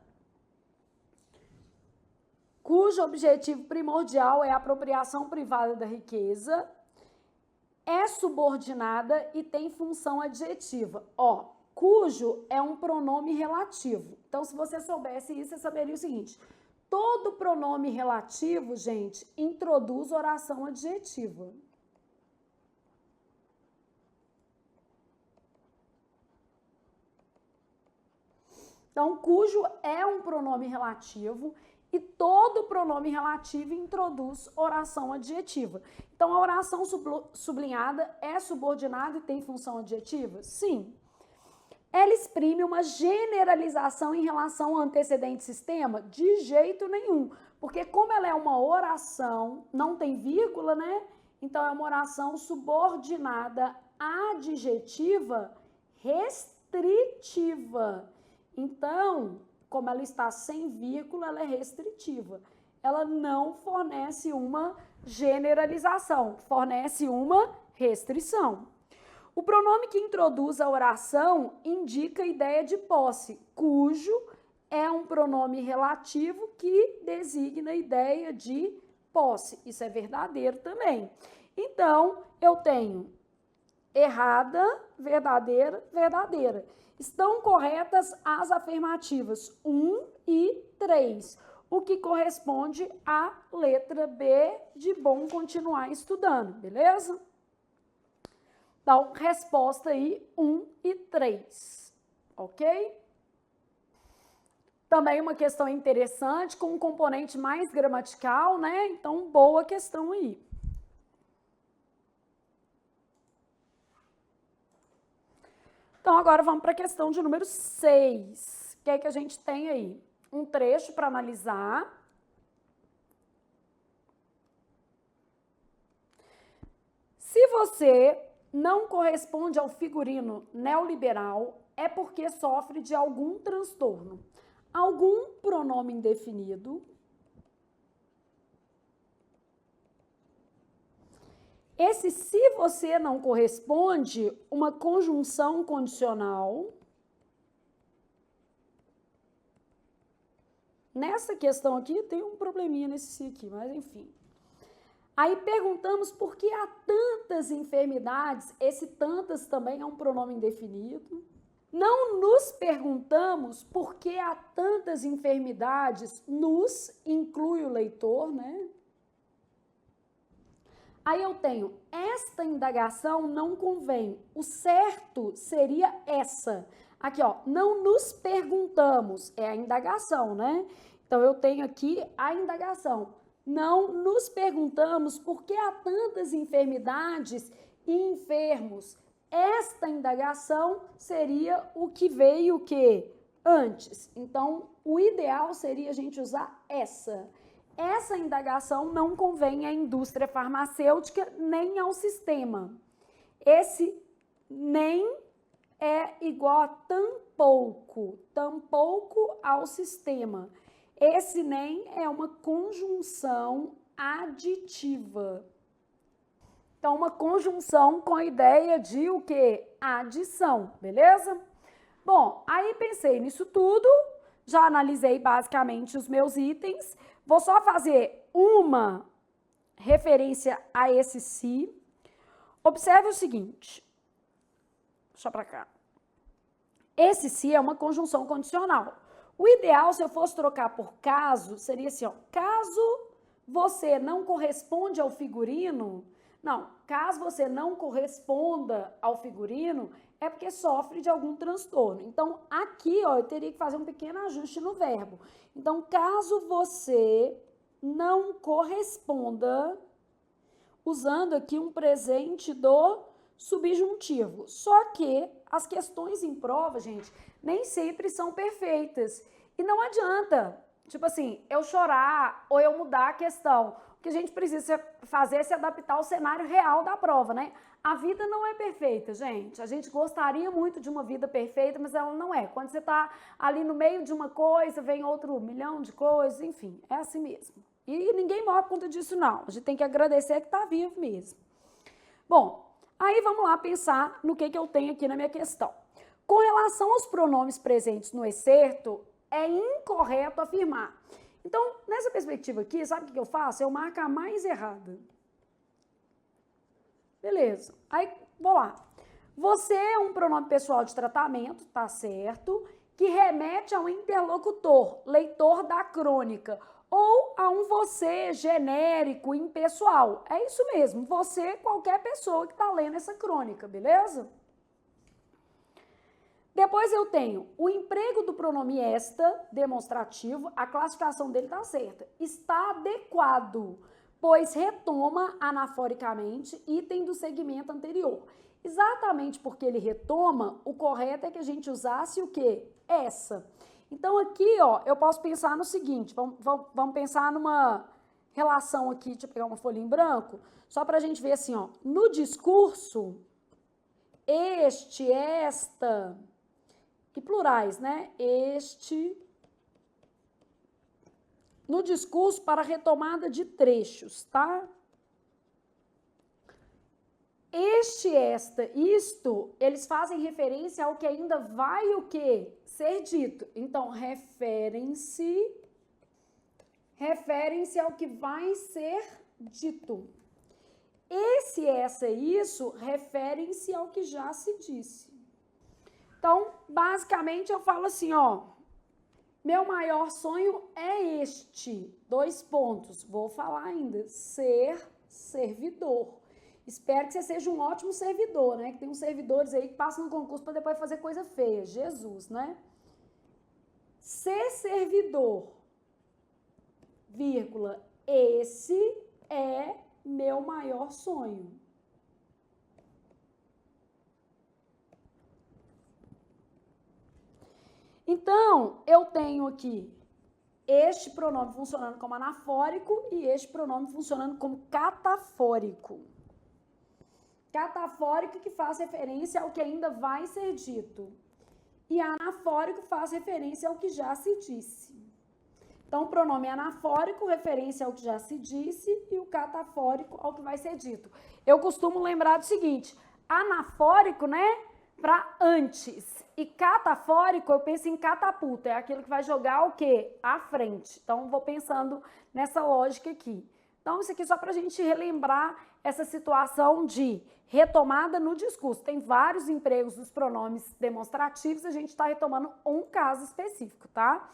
[SPEAKER 1] cujo objetivo primordial é a apropriação privada da riqueza, é subordinada e tem função adjetiva. Ó, cujo é um pronome relativo. Então, se você soubesse isso, você saberia o seguinte: todo pronome relativo, gente, introduz oração adjetiva. Então, cujo é um pronome relativo e todo pronome relativo introduz oração adjetiva. Então, a oração sublinhada é subordinada e tem função adjetiva? Sim. ela exprime uma generalização em relação ao antecedente sistema? De jeito nenhum, porque como ela é uma oração, não tem vírgula, né? Então é uma oração subordinada adjetiva restritiva. Então, como ela está sem vírgula, ela é restritiva. Ela não fornece uma generalização, fornece uma restrição. O pronome que introduz a oração indica a ideia de posse, cujo é um pronome relativo que designa a ideia de posse. Isso é verdadeiro também. Então, eu tenho errada, verdadeira, verdadeira. Estão corretas as afirmativas 1 e 3, o que corresponde à letra B de bom continuar estudando, beleza? Então, resposta aí 1 e 3, ok? Também uma questão interessante, com um componente mais gramatical, né? Então, boa questão aí. Então, agora vamos para a questão de número 6. O que é que a gente tem aí? Um trecho para analisar. Se você não corresponde ao figurino neoliberal, é porque sofre de algum transtorno. Algum pronome indefinido. Esse se você não corresponde, uma conjunção condicional. Nessa questão aqui tem um probleminha nesse se aqui, mas enfim. Aí perguntamos por que há tantas enfermidades, esse tantas também é um pronome indefinido. Não nos perguntamos por que há tantas enfermidades, nos inclui o leitor, né? Aí eu tenho, esta indagação não convém, o certo seria essa. Aqui, ó, não nos perguntamos, é a indagação, né? Então, eu tenho aqui a indagação. Não nos perguntamos por que há tantas enfermidades e enfermos. Esta indagação seria o que veio o quê? Antes. Então, o ideal seria a gente usar essa. Essa indagação não convém à indústria farmacêutica nem ao sistema. Esse nem é igual a tampouco, tampouco ao sistema. Esse nem é uma conjunção aditiva. Então, uma conjunção com a ideia de o quê? Adição, beleza? Bom, aí pensei nisso tudo, já analisei basicamente os meus itens. Vou só fazer uma referência a esse se. Observe o seguinte. Deixa pra cá. Esse se é uma conjunção condicional. O ideal, se eu fosse trocar por caso, seria assim, ó. Caso você não corresponde ao figurino... Não, caso você não corresponda ao figurino, é porque sofre de algum transtorno. Então, aqui, ó, eu teria que fazer um pequeno ajuste no verbo. Então, caso você não corresponda, usando aqui um presente do subjuntivo. Só que as questões em prova, gente, nem sempre são perfeitas. E não adianta, tipo assim, eu chorar ou eu mudar a questão. O que a gente precisa fazer é se adaptar ao cenário real da prova, né? A vida não é perfeita, gente. A gente gostaria muito de uma vida perfeita, mas ela não é. Quando você tá ali no meio de uma coisa, vem outro milhão de coisas, enfim, é assim mesmo. E ninguém morre por conta disso, não. A gente tem que agradecer que tá vivo mesmo. Bom, aí vamos lá pensar no que eu tenho aqui na minha questão. Com relação aos pronomes presentes no excerto, é incorreto afirmar. Então, nessa perspectiva aqui, sabe o que eu faço? Eu marco a mais errada. Beleza. Aí, vou lá. Você é um pronome pessoal de tratamento, tá certo, que remete ao interlocutor, leitor da crônica, ou a um você genérico, impessoal. É isso mesmo, você, qualquer pessoa que tá lendo essa crônica, beleza? Depois eu tenho o emprego do pronome esta, demonstrativo, a classificação dele está certa. Está adequado pois retoma anaforicamente item do segmento anterior. Exatamente porque ele retoma, o correto é que a gente usasse o quê? Essa. Então, aqui, ó, eu posso pensar no seguinte, vamos pensar numa relação aqui, deixa eu pegar uma folha em branco, só para a gente ver assim, ó, no discurso, este, esta, e plurais, né? Este, no discurso para retomada de trechos, tá? Este, esta, isto, eles fazem referência ao que ainda vai o quê? Ser dito. Então, referem-se ao que vai ser dito. Esse, essa e isso referem-se ao que já se disse. Então, basicamente, eu falo assim, ó, meu maior sonho é este, 2 pontos, vou falar ainda, ser servidor. Espero que você seja um ótimo servidor, né? Que tem uns servidores aí que passam no concurso para depois fazer coisa feia. Jesus, né? Ser servidor, vírgula, esse é meu maior sonho. Então, eu tenho aqui este pronome funcionando como anafórico e este pronome funcionando como catafórico. Catafórico que faz referência ao que ainda vai ser dito. E anafórico faz referência ao que já se disse. Então, o pronome anafórico, referência ao que já se disse, e o catafórico ao que vai ser dito. Eu costumo lembrar do seguinte, anafórico, né, para antes, e catafórico, eu penso em catapulta, é aquilo que vai jogar o quê? À frente. Então, vou pensando nessa lógica aqui. Então, isso aqui só para a gente relembrar essa situação de retomada no discurso. Tem vários empregos dos pronomes demonstrativos, a gente está retomando um caso específico, tá?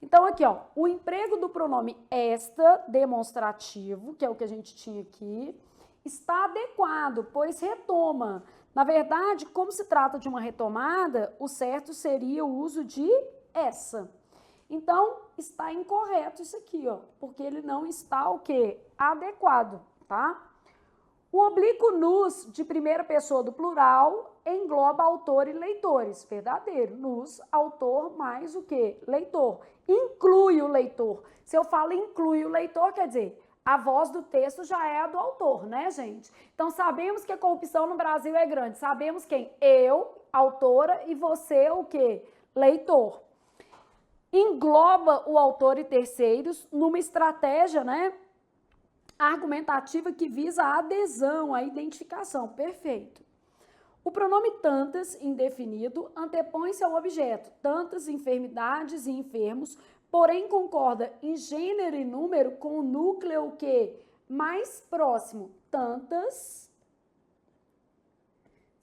[SPEAKER 1] Então, aqui, ó, o emprego do pronome esta, demonstrativo, que é o que a gente tinha aqui, está adequado, pois retoma. Na verdade, como se trata de uma retomada, o certo seria o uso de essa. Então, está incorreto isso aqui, ó, porque ele não está o quê? Adequado, tá? O oblíquo nus de primeira pessoa do plural engloba autor e leitores. Verdadeiro. Nus, autor mais o quê? Leitor. Inclui o leitor. Se eu falo inclui o leitor, quer dizer, a voz do texto já é a do autor, né, gente? Então, sabemos que a corrupção no Brasil é grande. Sabemos quem? Eu, autora, e você, o quê? Leitor. Engloba o autor e terceiros numa estratégia, né, argumentativa que visa a adesão, a identificação. Perfeito. O pronome tantas, indefinido, antepõe-se ao objeto. Tantas enfermidades e enfermos, porém concorda em gênero e número com o núcleo que mais próximo. Tantas,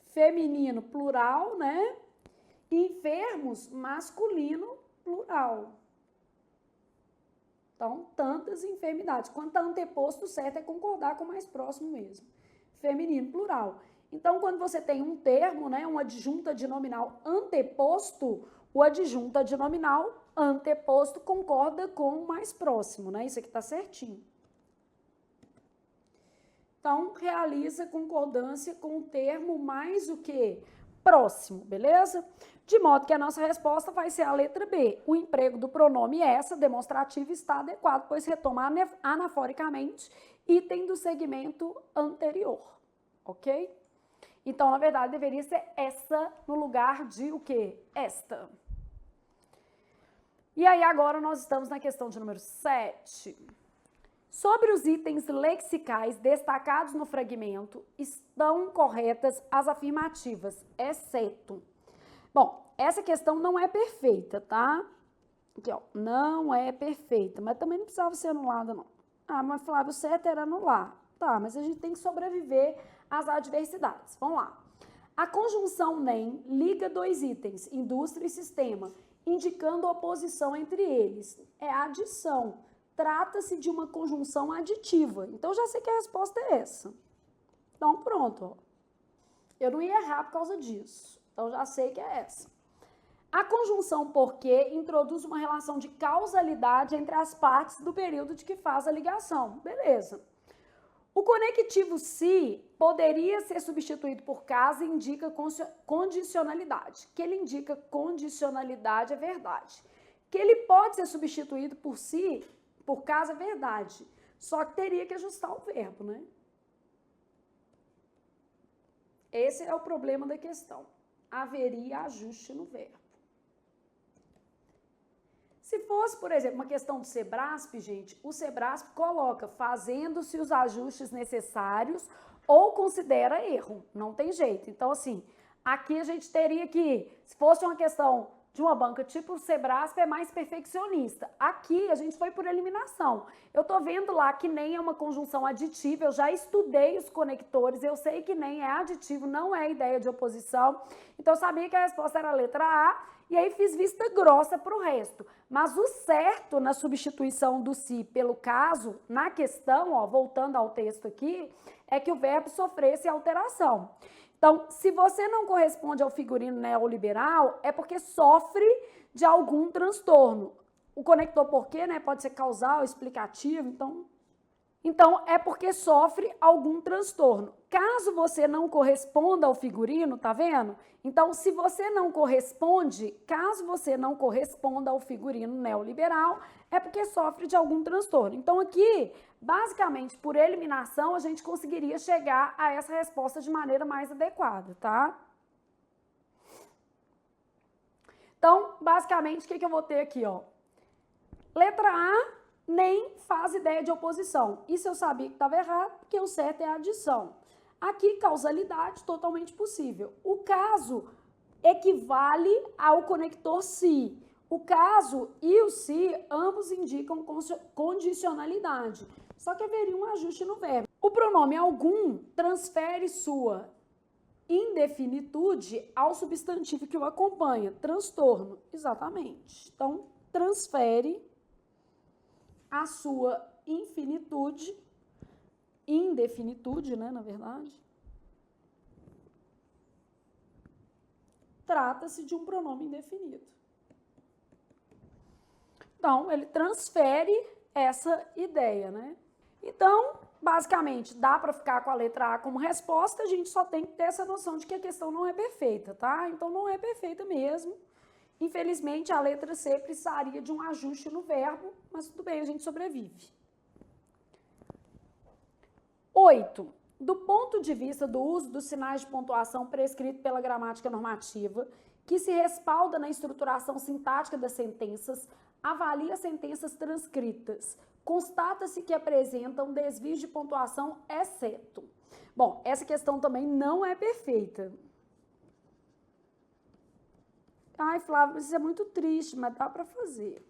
[SPEAKER 1] feminino, plural, né? Enfermos, masculino, plural. Então, tantas enfermidades. Quando está anteposto, o certo é concordar com o mais próximo mesmo. Feminino, plural. Então, quando você tem um termo, né, um adjunto adnominal anteposto, o adjunto adnominal anteposto concorda com o mais próximo, né? Isso aqui está certinho. Então, realiza concordância com o termo mais o quê? Próximo, beleza? De modo que a nossa resposta vai ser a letra B. O emprego do pronome essa, demonstrativo, está adequado, pois retoma anaforicamente item do segmento anterior, ok? Então, na verdade, deveria ser essa no lugar de o quê? Esta. E aí, agora nós estamos na questão de número 7. Sobre os itens lexicais destacados no fragmento, estão corretas as afirmativas, exceto. Bom, essa questão não é perfeita, tá? Aqui, ó, não é perfeita, mas também não precisava ser anulada, não. Ah, mas Flávio, o certo era anular. Tá, mas a gente tem que sobreviver às adversidades. Vamos lá. A conjunção NEM liga 2 itens, indústria e sistema, indicando oposição entre eles. É adição. Trata-se de uma conjunção aditiva. Então, já sei que a resposta é essa. Então, pronto. Ó. Eu não ia errar por causa disso. Então, já sei que é essa. A conjunção porque introduz uma relação de causalidade entre as partes do período de que faz a ligação. Beleza. O conectivo se poderia ser substituído por caso e indica condicionalidade. Que ele indica condicionalidade é verdade. Que ele pode ser substituído por si, por caso é verdade. Só que teria que ajustar o verbo, né? Esse é o problema da questão. Haveria ajuste no verbo. Se fosse, por exemplo, uma questão do Sebrasp, gente, o Sebrasp coloca fazendo-se os ajustes necessários ou considera erro. Não tem jeito. Então, assim, aqui a gente teria que, se fosse uma questão de uma banca tipo o Sebrasp, é mais perfeccionista. Aqui a gente foi por eliminação. Eu tô vendo lá que nem é uma conjunção aditiva, eu já estudei os conectores, eu sei que nem é aditivo, não é ideia de oposição. Então eu sabia que a resposta era a letra A, e aí fiz vista grossa para o resto. Mas o certo na substituição do se pelo caso, na questão, ó, voltando ao texto aqui, é que o verbo sofresse alteração. Então, se você não corresponde ao figurino neoliberal, é porque sofre de algum transtorno. O conector porquê, né, pode ser causal, explicativo, então é porque sofre algum transtorno. Caso você não corresponda ao figurino, tá vendo? Então, se você não corresponde, caso você não corresponda ao figurino neoliberal, é porque sofre de algum transtorno. Então, aqui, basicamente, por eliminação, a gente conseguiria chegar a essa resposta de maneira mais adequada, tá? Então, basicamente, o que eu vou ter aqui, ó? Letra A, nem faz ideia de oposição. Isso eu sabia que estava errado, porque o certo é a adição. Aqui, causalidade, totalmente possível. O caso equivale ao conector se. O caso e o se, ambos indicam condicionalidade. Só que haveria um ajuste no verbo. O pronome algum transfere sua indefinitude ao substantivo que o acompanha. Transtorno, exatamente. Então, transfere a sua indefinitude, né, na verdade, trata-se de um pronome indefinido. Então, ele transfere essa ideia, né? Então, basicamente, dá para ficar com a letra A como resposta, a gente só tem que ter essa noção de que a questão não é perfeita, tá? Então, não é perfeita mesmo. Infelizmente, a letra C precisaria de um ajuste no verbo, mas tudo bem, a gente sobrevive. 8. Do ponto de vista do uso dos sinais de pontuação prescrito pela gramática normativa, que se respalda na estruturação sintática das sentenças, avalia as sentenças transcritas. Constata-se que apresentam desvios de pontuação, exceto. Bom, essa questão também não é perfeita. Ai, Flávia, isso é muito triste, mas dá para fazer.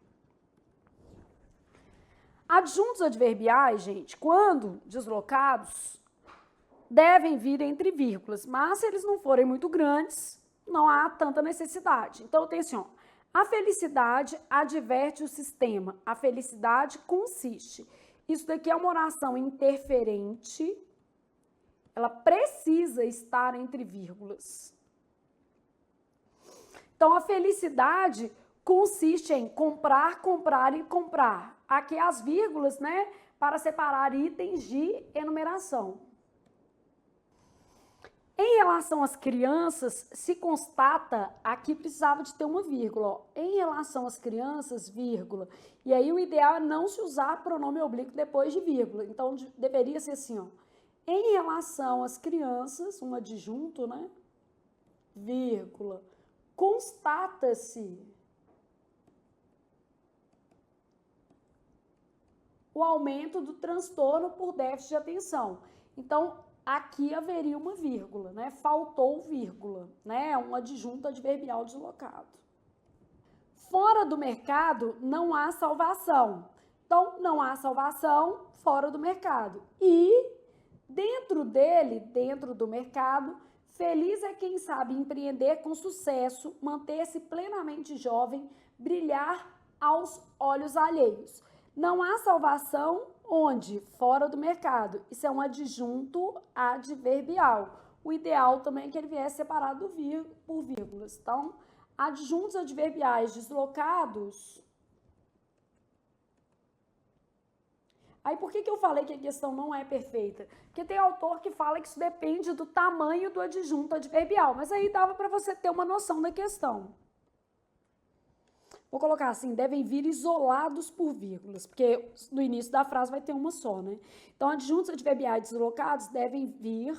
[SPEAKER 1] Adjuntos adverbiais, gente, quando deslocados, devem vir entre vírgulas, mas se eles não forem muito grandes, não há tanta necessidade. Então, eu tenho assim, ó, a felicidade adverte o sistema, a felicidade consiste. Isso daqui é uma oração interferente, ela precisa estar entre vírgulas. Então, a felicidade consiste em comprar, comprar e comprar. Aqui as vírgulas, né, para separar itens de enumeração. Em relação às crianças, se constata, aqui precisava de ter uma vírgula, ó. Em relação às crianças, vírgula. E aí o ideal é não se usar pronome oblíquo depois de vírgula. Então, deveria ser assim, ó. Em relação às crianças, um adjunto, né, vírgula. Constata-se o aumento do transtorno por déficit de atenção. Então, aqui haveria uma vírgula, né? Faltou vírgula, né? Um adjunto adverbial deslocado. Fora do mercado, não há salvação. Então, não há salvação fora do mercado. E dentro dele, dentro do mercado, feliz é quem sabe empreender com sucesso, manter-se plenamente jovem, brilhar aos olhos alheios. Não há salvação onde? Fora do mercado. Isso é um adjunto adverbial. O ideal também é que ele viesse separado por vírgulas. Então, adjuntos adverbiais deslocados, Aí por que eu falei que a questão não é perfeita? Porque tem autor que fala que isso depende do tamanho do adjunto adverbial, mas aí dava para você ter uma noção da questão. Vou colocar assim, devem vir isolados por vírgulas, porque no início da frase vai ter uma só, né? Então, adjuntos adverbiais deslocados devem vir,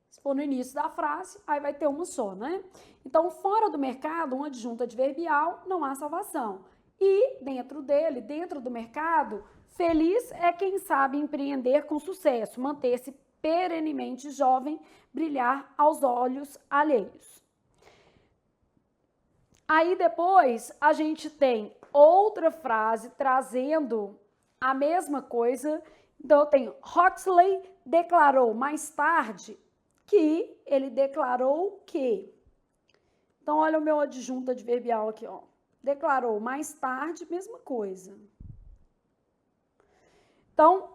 [SPEAKER 1] se for no início da frase, aí vai ter uma só, né? Então, fora do mercado, um adjunto adverbial, não há salvação. E dentro dele, dentro do mercado, feliz é quem sabe empreender com sucesso, manter-se perenemente jovem, brilhar aos olhos alheios. Aí depois a gente tem outra frase trazendo a mesma coisa. Então eu tenho Huxley declarou mais tarde que ele declarou que. Então olha o meu adjunto adverbial aqui, ó. Declarou mais tarde, mesma coisa. Então,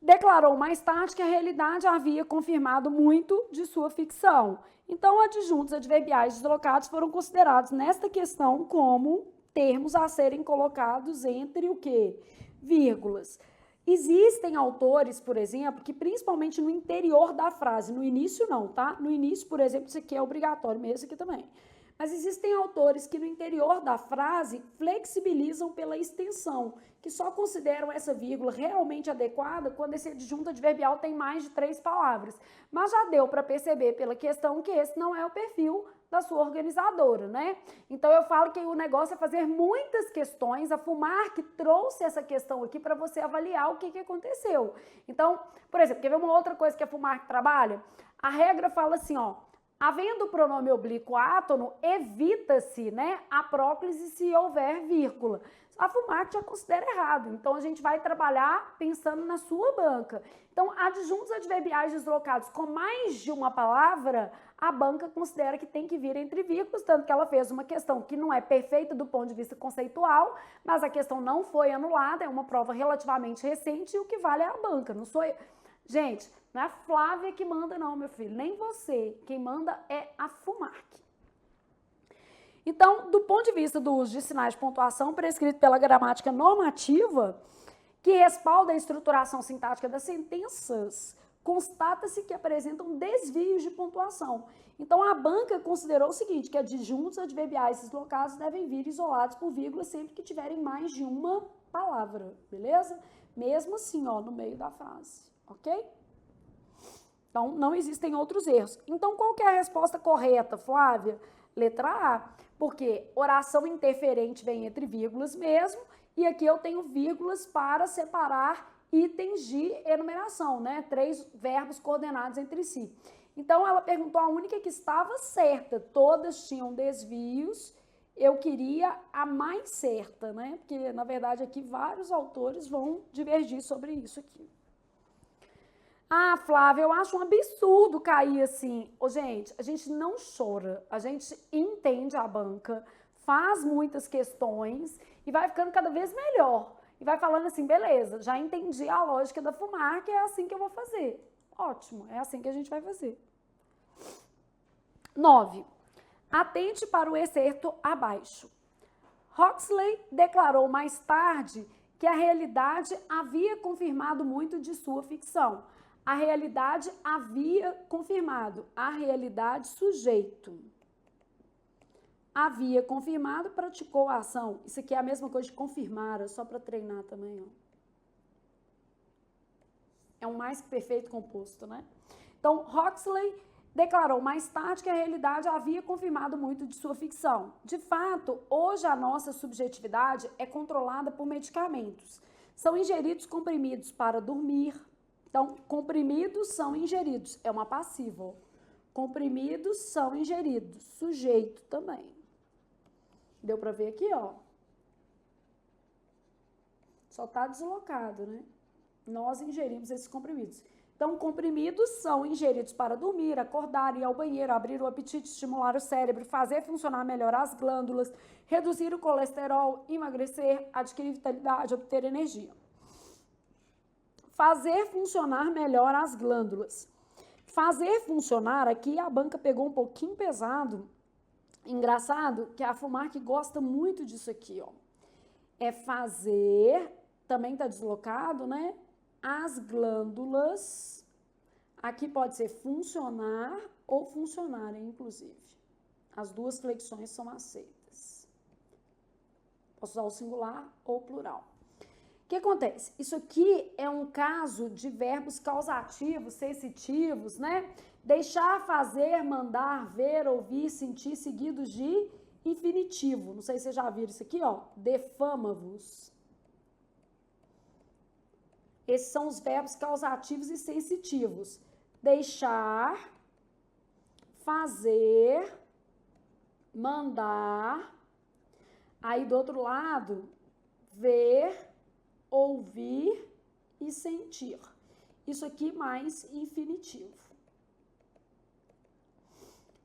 [SPEAKER 1] declarou mais tarde que a realidade havia confirmado muito de sua ficção. Então, adjuntos adverbiais deslocados foram considerados nesta questão como termos a serem colocados entre o quê? Vírgulas. Existem autores, por exemplo, que principalmente no interior da frase, no início não, tá? No início, por exemplo, isso aqui é obrigatório, mesmo aqui também. Mas existem autores que no interior da frase flexibilizam pela extensão, que só consideram essa vírgula realmente adequada quando esse adjunto adverbial tem mais de 3 palavras. Mas já deu para perceber pela questão que esse não é o perfil da sua organizadora, né? Então eu falo que o negócio é fazer muitas questões, a FUMARC trouxe essa questão aqui para você avaliar o que aconteceu. Então, por exemplo, quer ver uma outra coisa que a FUMARC trabalha? A regra fala assim, ó, havendo o pronome oblíquo átono, evita-se, né, a próclise se houver vírgula. A FUMARC já considera errado, então a gente vai trabalhar pensando na sua banca. Então, adjuntos adverbiais deslocados com mais de uma palavra, a banca considera que tem que vir entre vírgulas, tanto que ela fez uma questão que não é perfeita do ponto de vista conceitual, mas a questão não foi anulada, é uma prova relativamente recente e o que vale é a banca, não sou eu. Gente, não é a Flávia que manda não, meu filho, nem você. Quem manda é a FUMARC. Então, do ponto de vista do uso de sinais de pontuação prescrito pela gramática normativa, que respalda a estruturação sintática das sentenças, constata-se que apresentam desvios de pontuação. Então, a banca considerou o seguinte, que adjuntos adverbiais deslocados devem vir isolados por vírgula sempre que tiverem mais de uma palavra, beleza? Mesmo assim, ó, no meio da frase, ok? Então, não existem outros erros. Então, qual que é a resposta correta, Flávia? Letra A, porque oração interferente vem entre vírgulas mesmo, e aqui eu tenho vírgulas para separar itens de enumeração, né? 3 verbos coordenados entre si. Então, ela perguntou a única que estava certa, todas tinham desvios, eu queria a mais certa, né? Porque, na verdade, aqui vários autores vão divergir sobre isso aqui. Ah, Flávia, eu acho um absurdo cair assim. Ô, gente, a gente não chora, a gente entende a banca, faz muitas questões e vai ficando cada vez melhor. E vai falando assim, beleza, já entendi a lógica da FUMARC, é assim que eu vou fazer. Ótimo, é assim que a gente vai fazer. 9. Atente para o excerto abaixo. Huxley declarou mais tarde que a realidade havia confirmado muito de sua ficção. A realidade havia confirmado. A realidade, sujeito. Havia confirmado, praticou a ação. Isso aqui é a mesma coisa de confirmar, só para treinar também, ó. É um mais que perfeito composto, né? Então, Huxley declarou mais tarde que a realidade havia confirmado muito de sua ficção. De fato, hoje a nossa subjetividade é controlada por medicamentos. São ingeridos comprimidos para dormir. Então, comprimidos são ingeridos. É uma passiva. Comprimidos são ingeridos. Sujeito também. Deu para ver aqui, ó. Só tá deslocado, né? Nós ingerimos esses comprimidos. Então, comprimidos são ingeridos para dormir, acordar, ir ao banheiro, abrir o apetite, estimular o cérebro, fazer funcionar melhor as glândulas, reduzir o colesterol, emagrecer, adquirir vitalidade, obter energia. Fazer funcionar melhor as glândulas. Fazer funcionar, aqui a banca pegou um pouquinho pesado. Engraçado que a FUMARC gosta muito disso aqui, ó. é fazer, também está deslocado, né? As glândulas, aqui pode ser funcionar ou funcionarem, inclusive. As duas flexões são aceitas. Posso usar o singular ou o plural. O que acontece? Isso aqui é um caso de verbos causativos, sensitivos, né? Deixar, fazer, mandar, ver, ouvir, sentir, seguidos de infinitivo. Não sei se vocês já viram isso aqui, ó. Defama-vos. Esses são os verbos causativos e sensitivos. Deixar, fazer, mandar. Aí do outro lado, ver, ouvir e sentir. Isso aqui mais infinitivo.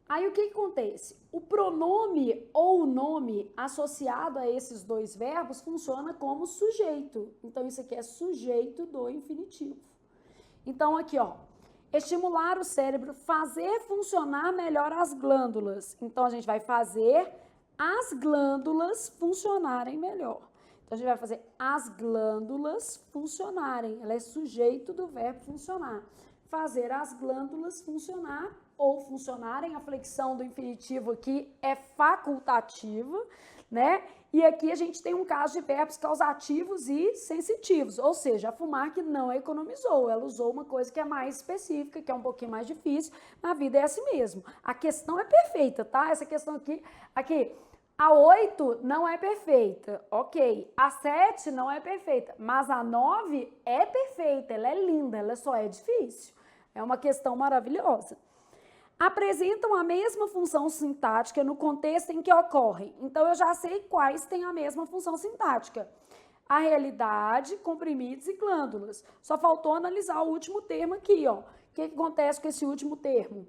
[SPEAKER 1] Aí o que acontece? O pronome ou o nome associado a esses dois verbos funciona como sujeito. Então, isso aqui é sujeito do infinitivo. Então, aqui, ó, estimular o cérebro, fazer funcionar melhor as glândulas. Então, a gente vai fazer as glândulas funcionarem melhor. Então, a gente vai fazer as glândulas funcionarem. Ela é sujeito do verbo funcionar. Fazer as glândulas funcionar ou funcionarem. A flexão do infinitivo aqui é facultativa, né? E aqui a gente tem um caso de verbos causativos e sensitivos, ou seja, a FUMARC não economizou, ela usou uma coisa que é mais específica, que é um pouquinho mais difícil, na vida é assim mesmo. A questão é perfeita, tá? Essa questão aqui, a 8 não é perfeita, ok. A 7 não é perfeita, mas a 9 é perfeita, ela é linda, ela só é difícil. É uma questão maravilhosa. Apresentam a mesma função sintática no contexto em que ocorrem. Então, eu já sei quais têm a mesma função sintática. A realidade, comprimidos e glândulas. Só faltou analisar o último termo aqui, ó. O que acontece com esse último termo?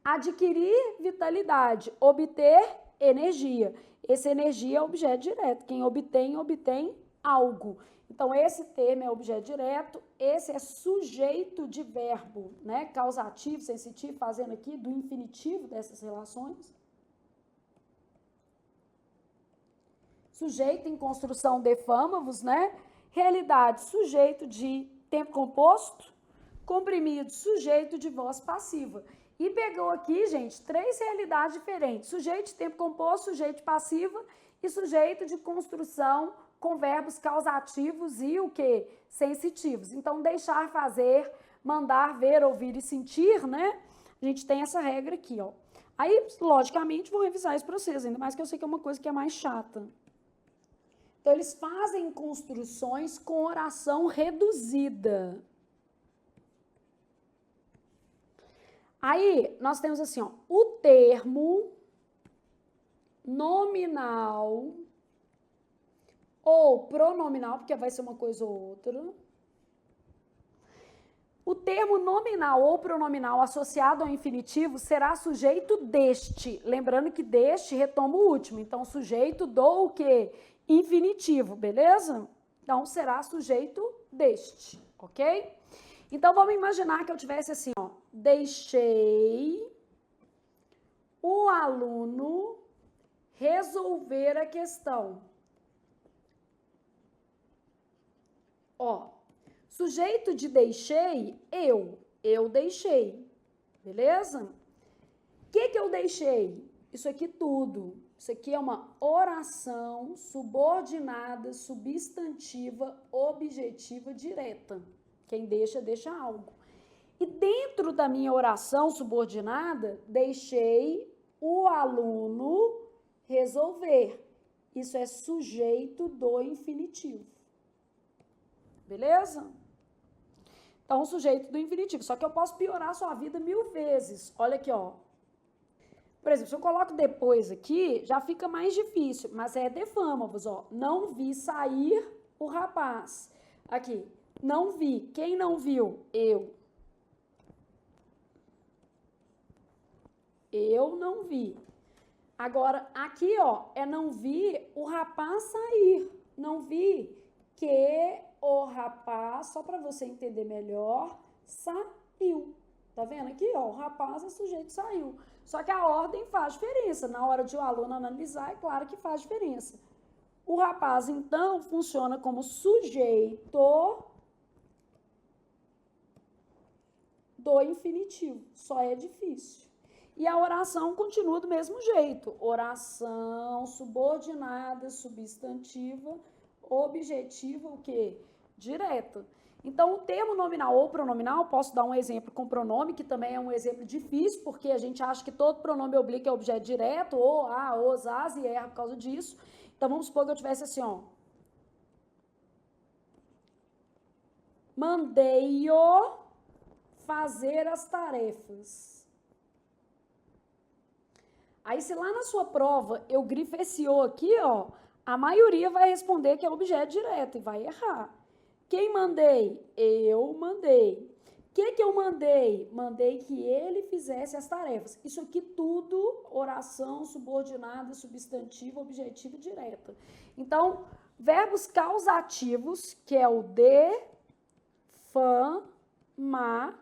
[SPEAKER 1] Adquirir vitalidade, obter energia. Essa energia é objeto direto. Quem obtém, obtém algo. Então, esse termo é objeto direto, esse é sujeito de verbo, né? Causativo, sensitivo, fazendo aqui do infinitivo dessas relações. Sujeito em construção defama-vos, né? Realidade, sujeito de tempo composto. Comprimido, sujeito de voz passiva. E pegou aqui, gente, 3 realidades diferentes. Sujeito de tempo composto, sujeito de passiva e sujeito de construção com verbos causativos e o quê? Sensitivos. Então, deixar, fazer, mandar, ver, ouvir e sentir, né? A gente tem essa regra aqui, ó. Aí, logicamente, vou revisar isso para vocês, ainda mais que eu sei que é uma coisa que é mais chata. Então, eles fazem construções com oração reduzida. Aí, nós temos assim, ó, o termo nominal ou pronominal, porque vai ser uma coisa ou outra. O termo nominal ou pronominal associado ao infinitivo será sujeito deste. Lembrando que deste retoma o último. Então, sujeito do o quê? Infinitivo, beleza? Então, será sujeito deste, ok? Então, vamos imaginar que eu tivesse assim, ó. Deixei o aluno resolver a questão. Ó, sujeito de deixei, eu deixei, beleza? O que eu deixei? Isso aqui tudo. Isso aqui é uma oração subordinada, substantiva, objetiva, direta. Quem deixa, deixa algo. E dentro da minha oração subordinada, deixei o aluno resolver. Isso é sujeito do infinitivo. Beleza? Então, sujeito do infinitivo. Só que eu posso piorar a sua vida 1000 vezes. Olha aqui, ó. Por exemplo, se eu coloco depois aqui, já fica mais difícil. Mas é defama-vos, ó. Não vi sair o rapaz. Aqui. Não vi. Quem não viu? Eu. Eu não vi. Agora, aqui, ó, é não vi o rapaz sair. Não vi que o rapaz, só para você entender melhor, saiu. Tá vendo aqui, ó, o rapaz é sujeito saiu. Só que a ordem faz diferença. Na hora de o aluno analisar, é claro que faz diferença. O rapaz, então, funciona como sujeito do infinitivo. Só é difícil. E a oração continua do mesmo jeito. Oração subordinada, substantiva, objetiva, o quê? Direta. Então, o termo nominal ou pronominal, posso dar um exemplo com pronome, que também é um exemplo difícil, porque a gente acha que todo pronome oblíquo é objeto direto, ou a, os, as, e erra por causa disso. Então, vamos supor que eu tivesse assim, ó. Mandei-o fazer as tarefas. Aí, se lá na sua prova eu grifo esse o aqui, ó, a maioria vai responder que é objeto direto e vai errar. Quem mandei? Eu mandei. O que eu mandei? Mandei que ele fizesse as tarefas. Isso aqui tudo, oração subordinada, substantiva, objetiva e direta. Então, verbos causativos, que é o de, fã, ma,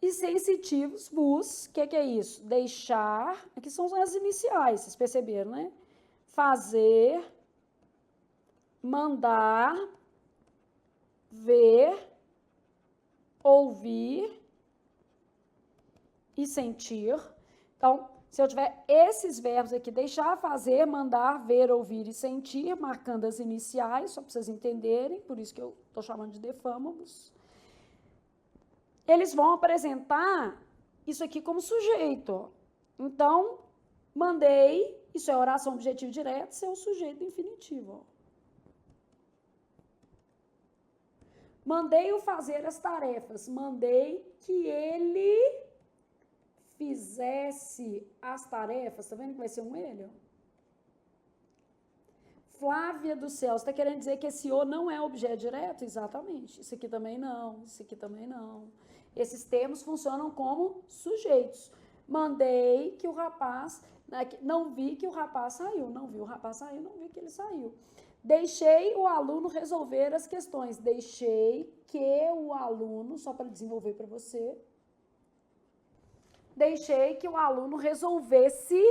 [SPEAKER 1] e sensitivos, vos, que é isso? Deixar, aqui são as iniciais, vocês perceberam, né? Fazer, mandar, ver, ouvir e sentir. Então, se eu tiver esses verbos aqui, deixar, fazer, mandar, ver, ouvir e sentir, marcando as iniciais, só para vocês entenderem, por isso que eu estou chamando de defâmagos, eles vão apresentar isso aqui como sujeito. Então, mandei, isso é oração objetivo direto, isso é o sujeito infinitivo. Mandei-o fazer as tarefas, mandei que ele fizesse as tarefas, tá vendo que vai ser um ele? Flávia do céu, você está querendo dizer que esse o não é objeto direto? Exatamente. Isso aqui também não, isso aqui também não. Esses termos funcionam como sujeitos. Mandei que o rapaz, não vi que o rapaz saiu, não vi o rapaz sair, não vi que ele saiu. Deixei o aluno resolver as questões. Deixei que o aluno, só para desenvolver para você, deixei que o aluno resolvesse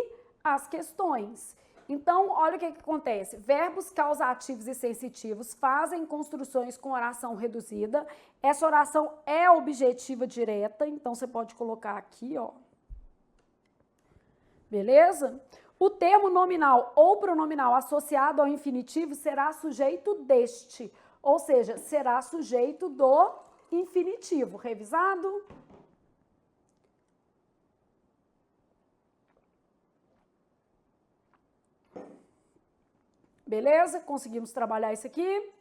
[SPEAKER 1] as questões. Então, olha o que acontece. Verbos causativos e sensitivos fazem construções com oração reduzida. Essa oração é objetiva direta, então você pode colocar aqui, ó. Beleza? O termo nominal ou pronominal associado ao infinitivo será sujeito deste, ou seja, será sujeito do infinitivo. Revisado? Beleza? Conseguimos trabalhar isso aqui.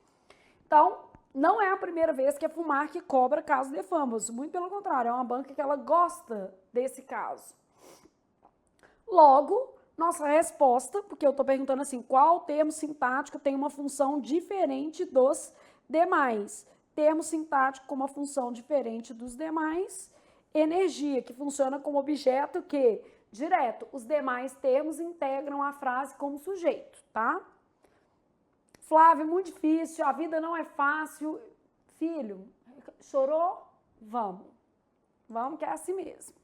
[SPEAKER 1] Então, não é a primeira vez que a FUMARC cobra casos de famosos. Muito pelo contrário, é uma banca que ela gosta desse caso. Logo, nossa resposta, porque eu estou perguntando assim, qual termo sintático tem uma função diferente dos demais? Termo sintático com uma função diferente dos demais. Energia, que funciona como objeto que, direto, os demais termos integram a frase como sujeito, tá? Flávio, muito difícil, a vida não é fácil. Filho, chorou? Vamos. Vamos que é assim mesmo.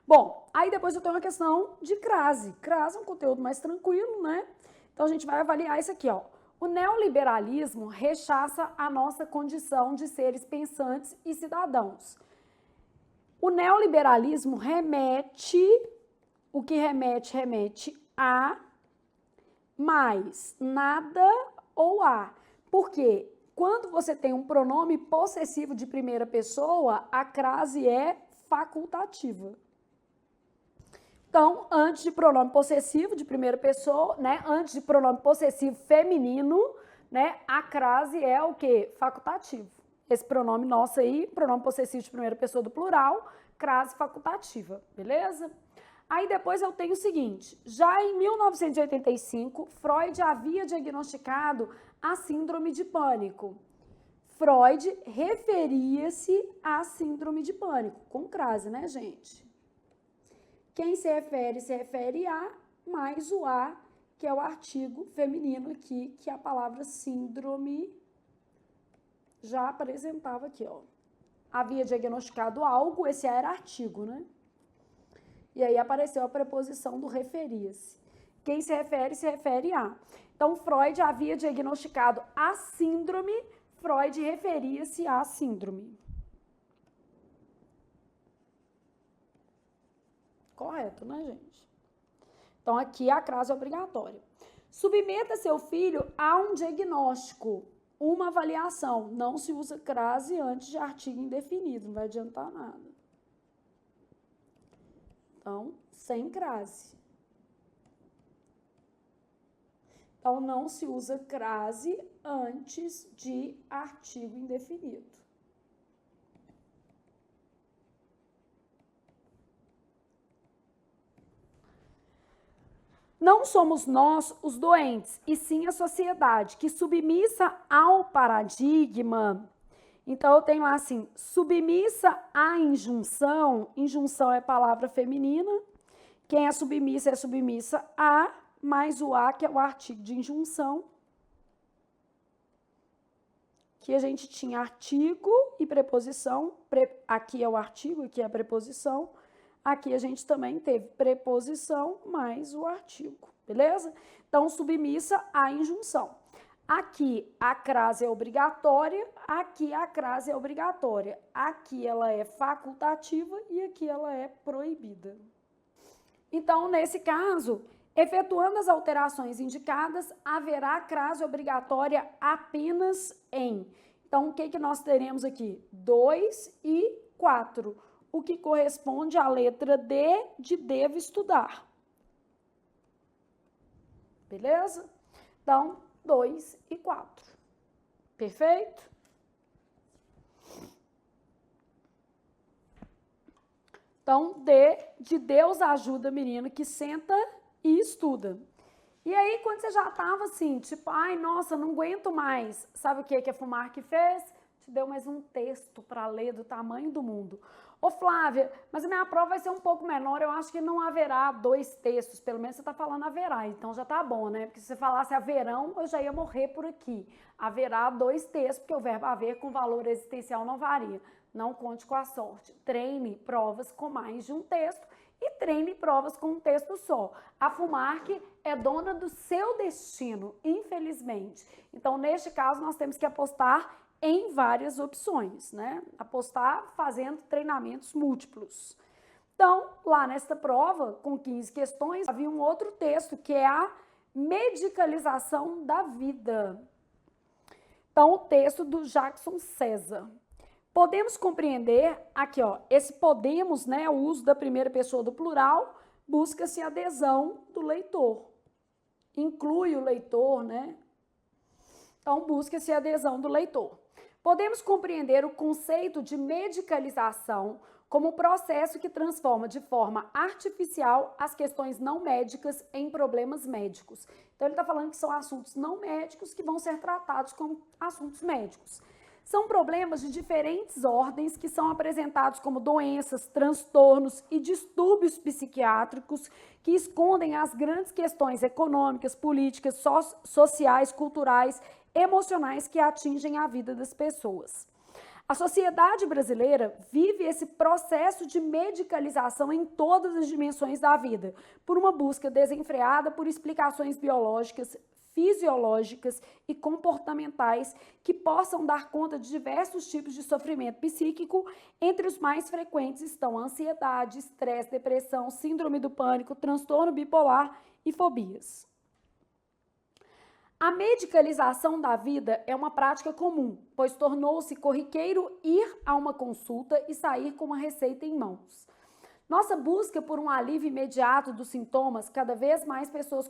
[SPEAKER 1] Bom, aí depois eu tenho uma questão de crase. Crase é um conteúdo mais tranquilo, né? Então a gente vai avaliar isso aqui, ó. O neoliberalismo rechaça a nossa condição de seres pensantes e cidadãos. O neoliberalismo remete, o que remete a mais nada ou a. Por quê? Quando você tem um pronome possessivo de primeira pessoa, a crase é facultativa. Então, antes de pronome possessivo de primeira pessoa, né, antes de pronome possessivo feminino, né, a crase é o quê? Facultativo. Esse pronome nosso aí, pronome possessivo de primeira pessoa do plural, crase facultativa, beleza? Aí depois eu tenho o seguinte, já em 1985, Freud havia diagnosticado a síndrome de pânico. Freud referia-se à síndrome de pânico, com crase, né, gente? Quem se refere a, mais o a, que é o artigo feminino aqui, que a palavra síndrome já apresentava aqui, ó. Havia diagnosticado algo, esse era artigo, né? E aí apareceu a preposição do referia-se. quem se refere a. Então, Freud havia diagnosticado a síndrome, Freud referia-se à síndrome. Correto, né, gente? Então, aqui a crase é obrigatória. Submeta seu filho a um diagnóstico, uma avaliação. Não se usa crase antes de artigo indefinido, não vai adiantar nada. Então, sem crase. Então, não se usa crase antes de artigo indefinido. Não somos nós os doentes, e sim a sociedade, que submissa ao paradigma. Então, eu tenho lá assim, submissa à injunção. Injunção é palavra feminina. Quem é submissa a, mais o a, que é o artigo de injunção. Aqui a gente tinha artigo e preposição. Aqui é o artigo, aqui é a preposição. Aqui a gente também teve preposição mais o artigo, beleza? Então, submissa à injunção. Aqui a crase é obrigatória, aqui a crase é obrigatória. Aqui ela é facultativa e aqui ela é proibida. Então, nesse caso, efetuando as alterações indicadas, haverá crase obrigatória apenas em. Então, o que nós teremos aqui? 2 e 4. O que corresponde à letra D de devo estudar. Beleza? Então, 2 e 4. Perfeito? Então, D de Deus ajuda menino que senta e estuda. E aí, quando você já estava assim, tipo, ai, nossa, não aguento mais. Sabe o que a FUMARC fez? Te deu mais um texto para ler do tamanho do mundo. Ô Flávia, mas a minha prova vai ser um pouco menor, eu acho que não haverá 2 textos, pelo menos você está falando haverá, então já tá bom, né? Porque se você falasse haverão, eu já ia morrer por aqui. Haverá 2 textos, porque o verbo haver com valor existencial não varia. Não conte com a sorte. Treine provas com mais de um texto e treine provas com um texto só. A FUMARC é dona do seu destino, infelizmente. Então, neste caso, nós temos que apostar em várias opções, né? Apostar fazendo treinamentos múltiplos. Então, lá nesta prova, com 15 questões, havia um outro texto, que é a medicalização da vida. Então, o texto do Jackson César. Podemos compreender, aqui ó, esse podemos, né, o uso da primeira pessoa do plural, busca-se a adesão do leitor. Inclui o leitor, né? Então, busca-se a adesão do leitor. Podemos compreender o conceito de medicalização como um processo que transforma de forma artificial as questões não médicas em problemas médicos. Então, ele está falando que são assuntos não médicos que vão ser tratados como assuntos médicos. São problemas de diferentes ordens que são apresentados como doenças, transtornos e distúrbios psiquiátricos que escondem as grandes questões econômicas, políticas, sociais, culturais, emocionais que atingem a vida das pessoas. A sociedade brasileira vive esse processo de medicalização em todas as dimensões da vida, por uma busca desenfreada por explicações biológicas, fisiológicas e comportamentais que possam dar conta de diversos tipos de sofrimento psíquico. Entre os mais frequentes estão ansiedade, estresse, depressão, síndrome do pânico, transtorno bipolar e fobias. A medicalização da vida é uma prática comum, pois tornou-se corriqueiro ir a uma consulta e sair com uma receita em mãos. Nossa busca por um alívio imediato dos sintomas, cada vez mais pessoas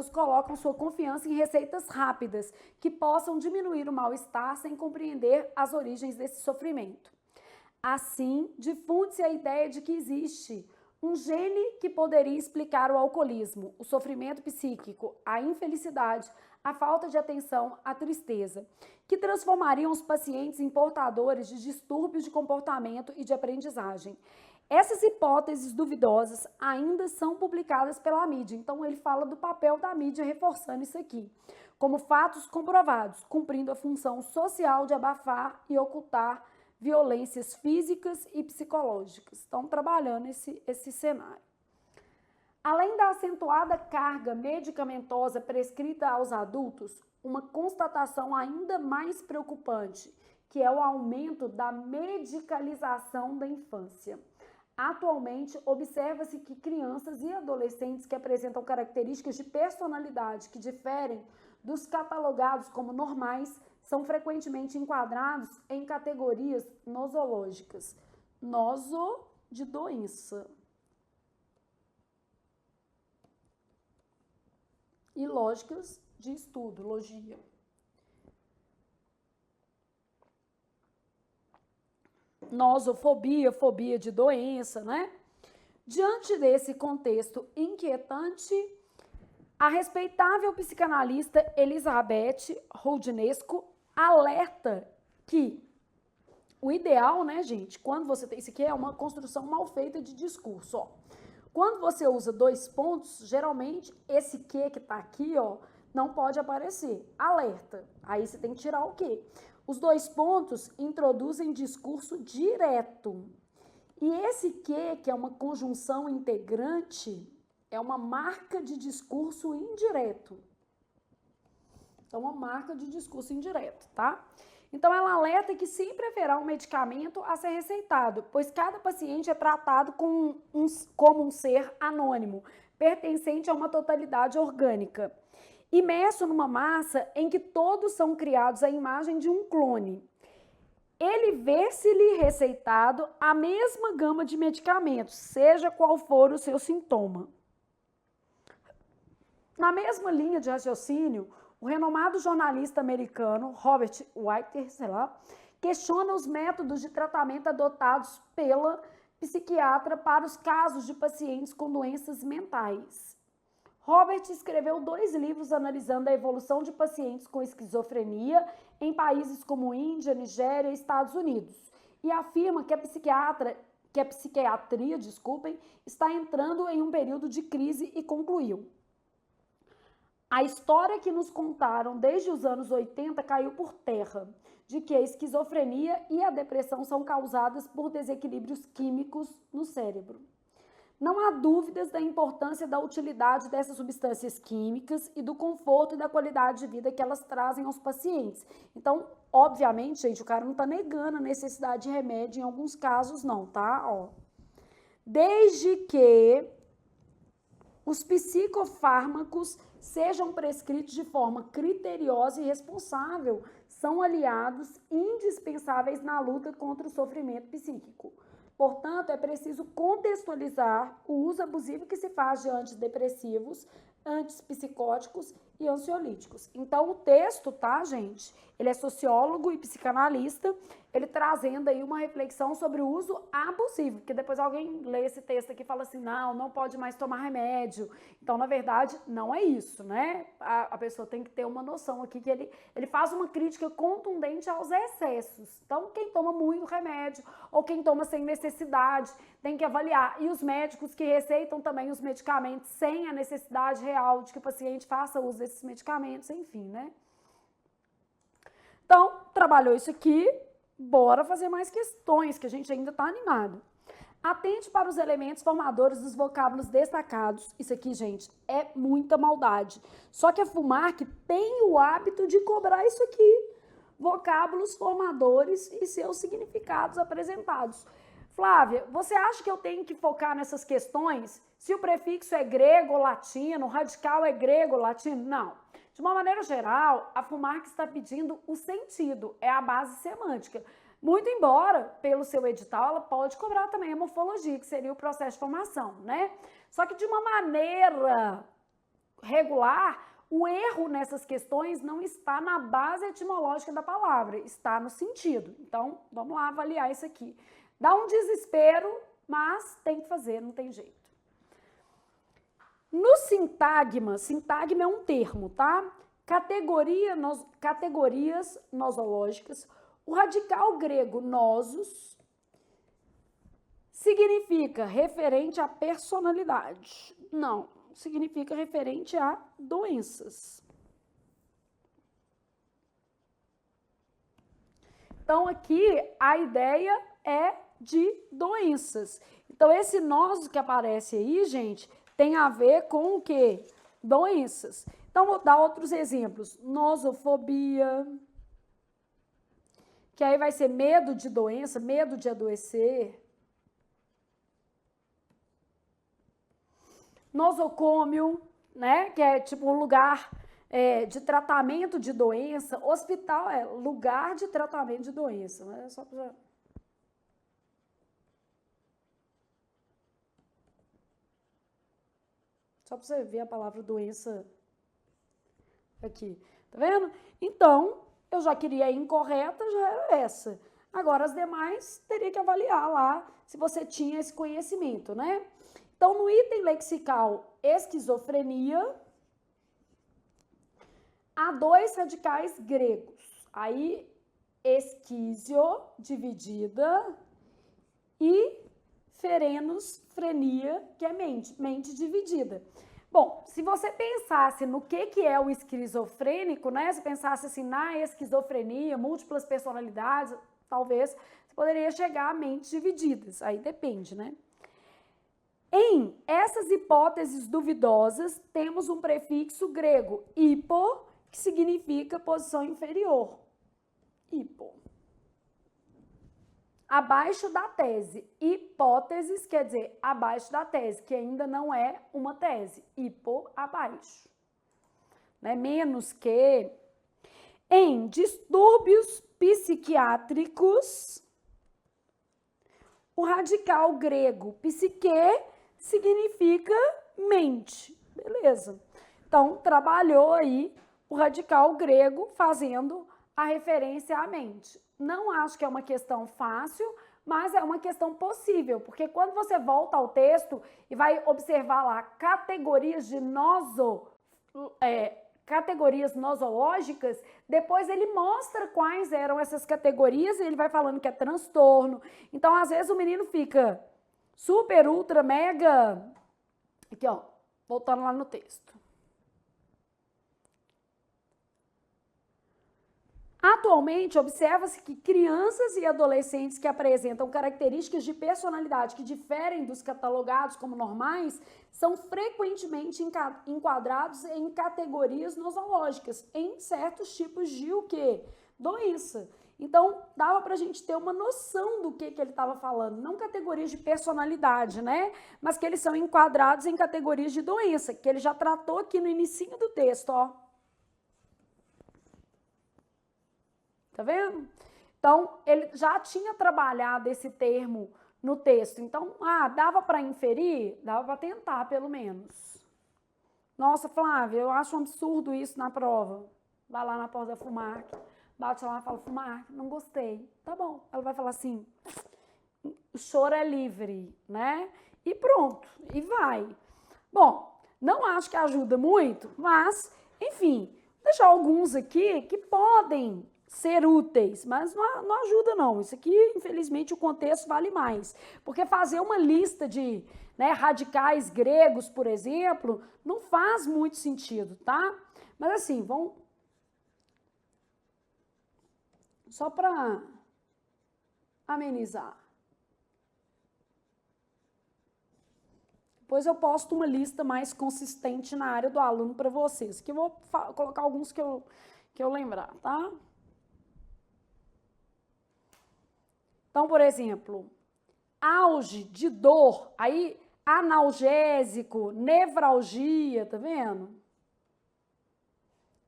[SPEAKER 1] colocam sua confiança em receitas rápidas, que possam diminuir o mal-estar sem compreender as origens desse sofrimento. Assim, difunde-se a ideia de que existe um gene que poderia explicar o alcoolismo, o sofrimento psíquico, a infelicidade, a falta de atenção, a tristeza, que transformariam os pacientes em portadores de distúrbios de comportamento e de aprendizagem. Essas hipóteses duvidosas ainda são publicadas pela mídia, então ele fala do papel da mídia reforçando isso aqui, como fatos comprovados, cumprindo a função social de abafar e ocultar violências físicas e psicológicas. Estão trabalhando esse cenário. Além da acentuada carga medicamentosa prescrita aos adultos, uma constatação ainda mais preocupante, que é o aumento da medicalização da infância. Atualmente, observa-se que crianças e adolescentes que apresentam características de personalidade que diferem dos catalogados como normais são frequentemente enquadrados em categorias nosológicas. Noso de doença. E lógicas de estudo, logia. Nosofobia, fobia de doença, né? Diante desse contexto inquietante, a respeitável psicanalista Elizabeth Roudinesco alerta que o ideal, né, gente, quando você tem isso aqui é uma construção mal feita de discurso, ó. Quando você usa 2 pontos, geralmente esse que tá aqui, ó, não pode aparecer. Alerta. Aí você tem que tirar o que? Os 2 pontos introduzem discurso direto. E esse que é uma conjunção integrante, é uma marca de discurso indireto. Então, uma marca de discurso indireto, tá? Então, ela alerta que sempre haverá um medicamento a ser receitado, pois cada paciente é tratado como um ser anônimo, pertencente a uma totalidade orgânica, imerso numa massa em que todos são criados à imagem de um clone. Ele vê-se-lhe receitado a mesma gama de medicamentos, seja qual for o seu sintoma. Na mesma linha de raciocínio, o renomado jornalista americano Robert Whitaker, questiona os métodos de tratamento adotados pela psiquiatra para os casos de pacientes com doenças mentais. Robert escreveu 2 livros analisando a evolução de pacientes com esquizofrenia em países como Índia, Nigéria e Estados Unidos, e afirma que a psiquiatria, está entrando em um período de crise e concluiu: a história que nos contaram desde os anos 80 caiu por terra, de que a esquizofrenia e a depressão são causadas por desequilíbrios químicos no cérebro. Não há dúvidas da importância da utilidade dessas substâncias químicas e do conforto e da qualidade de vida que elas trazem aos pacientes. Então, obviamente, gente, o cara não está negando a necessidade de remédio em alguns casos, não, tá? Ó. Desde que os psicofármacos sejam prescritos de forma criteriosa e responsável, são aliados indispensáveis na luta contra o sofrimento psíquico. Portanto, é preciso contextualizar o uso abusivo que se faz de antidepressivos, antipsicóticos e ansiolíticos. Então, o texto, tá, gente? Ele é sociólogo e psicanalista, ele trazendo aí uma reflexão sobre o uso abusivo, porque depois alguém lê esse texto aqui e fala assim, não pode mais tomar remédio. Então, na verdade, não é isso, né? A pessoa tem que ter uma noção aqui que ele faz uma crítica contundente aos excessos. Então, quem toma muito remédio ou quem toma sem necessidade tem que avaliar. E os médicos que receitam também os medicamentos sem a necessidade real de que o paciente faça uso desses medicamentos, enfim, né? Então, trabalhou isso aqui, bora fazer mais questões, que a gente ainda está animado. Atente para os elementos formadores dos vocábulos destacados. Isso aqui, gente, é muita maldade. Só que a FUMARC tem o hábito de cobrar isso aqui. Vocábulos formadores e seus significados apresentados. Flávia, você acha que eu tenho que focar nessas questões? Se o prefixo é grego ou latino, o radical é grego ou latino? Não. De uma maneira geral, a FUMARC está pedindo o sentido, é a base semântica. Muito embora, pelo seu edital, ela pode cobrar também a morfologia, que seria o processo de formação, né? Só que de uma maneira regular, o erro nessas questões não está na base etimológica da palavra, está no sentido. Então, vamos lá avaliar isso aqui. Dá um desespero, mas tem que fazer, não tem jeito. No sintagma é um termo, tá? Categorias nosológicas. O radical grego nosos significa referente à personalidade. Não, significa referente a doenças. Então, aqui, a ideia é de doenças. Então, esse noso que aparece aí, gente, tem a ver com o quê? Doenças. Então, vou dar outros exemplos. Nosofobia, que aí vai ser medo de doença, medo de adoecer. Nosocômio, né, que é tipo um lugar de tratamento de doença. Hospital é lugar de tratamento de doença, né? Só para você ver a palavra doença aqui, tá vendo? Então, eu já queria a incorreta, já era essa. Agora, as demais, teria que avaliar lá se você tinha esse conhecimento, né? Então, no item lexical esquizofrenia, há dois radicais gregos. Aí, esquizio, dividida, e ferenos, frenia, que é mente, mente dividida. Bom, se você pensasse no que é o esquizofrênico, né? Se pensasse assim na esquizofrenia, múltiplas personalidades, talvez você poderia chegar a mentes divididas. Aí depende, né? Em essas hipóteses duvidosas, temos um prefixo grego, hipo, que significa posição inferior. Hipo. Abaixo da tese. Hipóteses quer dizer abaixo da tese, que ainda não é uma tese. Hipo, abaixo. Né? Menos que. Em distúrbios psiquiátricos, o radical grego psique significa mente. Beleza. Então, trabalhou aí o radical grego fazendo a referência à mente. Não acho que é uma questão fácil, mas é uma questão possível, porque quando você volta ao texto e vai observar lá categorias de categorias nosológicas, depois ele mostra quais eram essas categorias e ele vai falando que é transtorno. Então, às vezes, o menino fica super, ultra, mega... Aqui, ó, voltando lá no texto. Atualmente, observa-se que crianças e adolescentes que apresentam características de personalidade que diferem dos catalogados como normais são frequentemente enquadrados em categorias nosológicas, em certos tipos de o quê? Doença. Então, dava pra gente ter uma noção do que ele estava falando, não categorias de personalidade, né? Mas que eles são enquadrados em categorias de doença, que ele já tratou aqui no inicinho do texto, ó. Tá vendo? Então, ele já tinha trabalhado esse termo no texto. Então, dava para inferir? Dava para tentar, pelo menos. Nossa, Flávia, eu acho um absurdo isso na prova. Vai lá na porta da FUMAC, bate lá e fala, FUMAC, não gostei. Tá bom. Ela vai falar assim, o choro é livre, né? E pronto, e vai. Bom, não acho que ajuda muito, mas, enfim, vou deixar alguns aqui que podem ser úteis, mas não ajuda não. Isso aqui, infelizmente, o contexto vale mais. Porque fazer uma lista de radicais gregos, por exemplo, não faz muito sentido, tá? Mas assim, vamos... Só para amenizar. Depois eu posto uma lista mais consistente na área do aluno para vocês, que eu vou colocar alguns que eu lembrar, tá? Então, por exemplo, auge de dor, aí analgésico, nevralgia, tá vendo?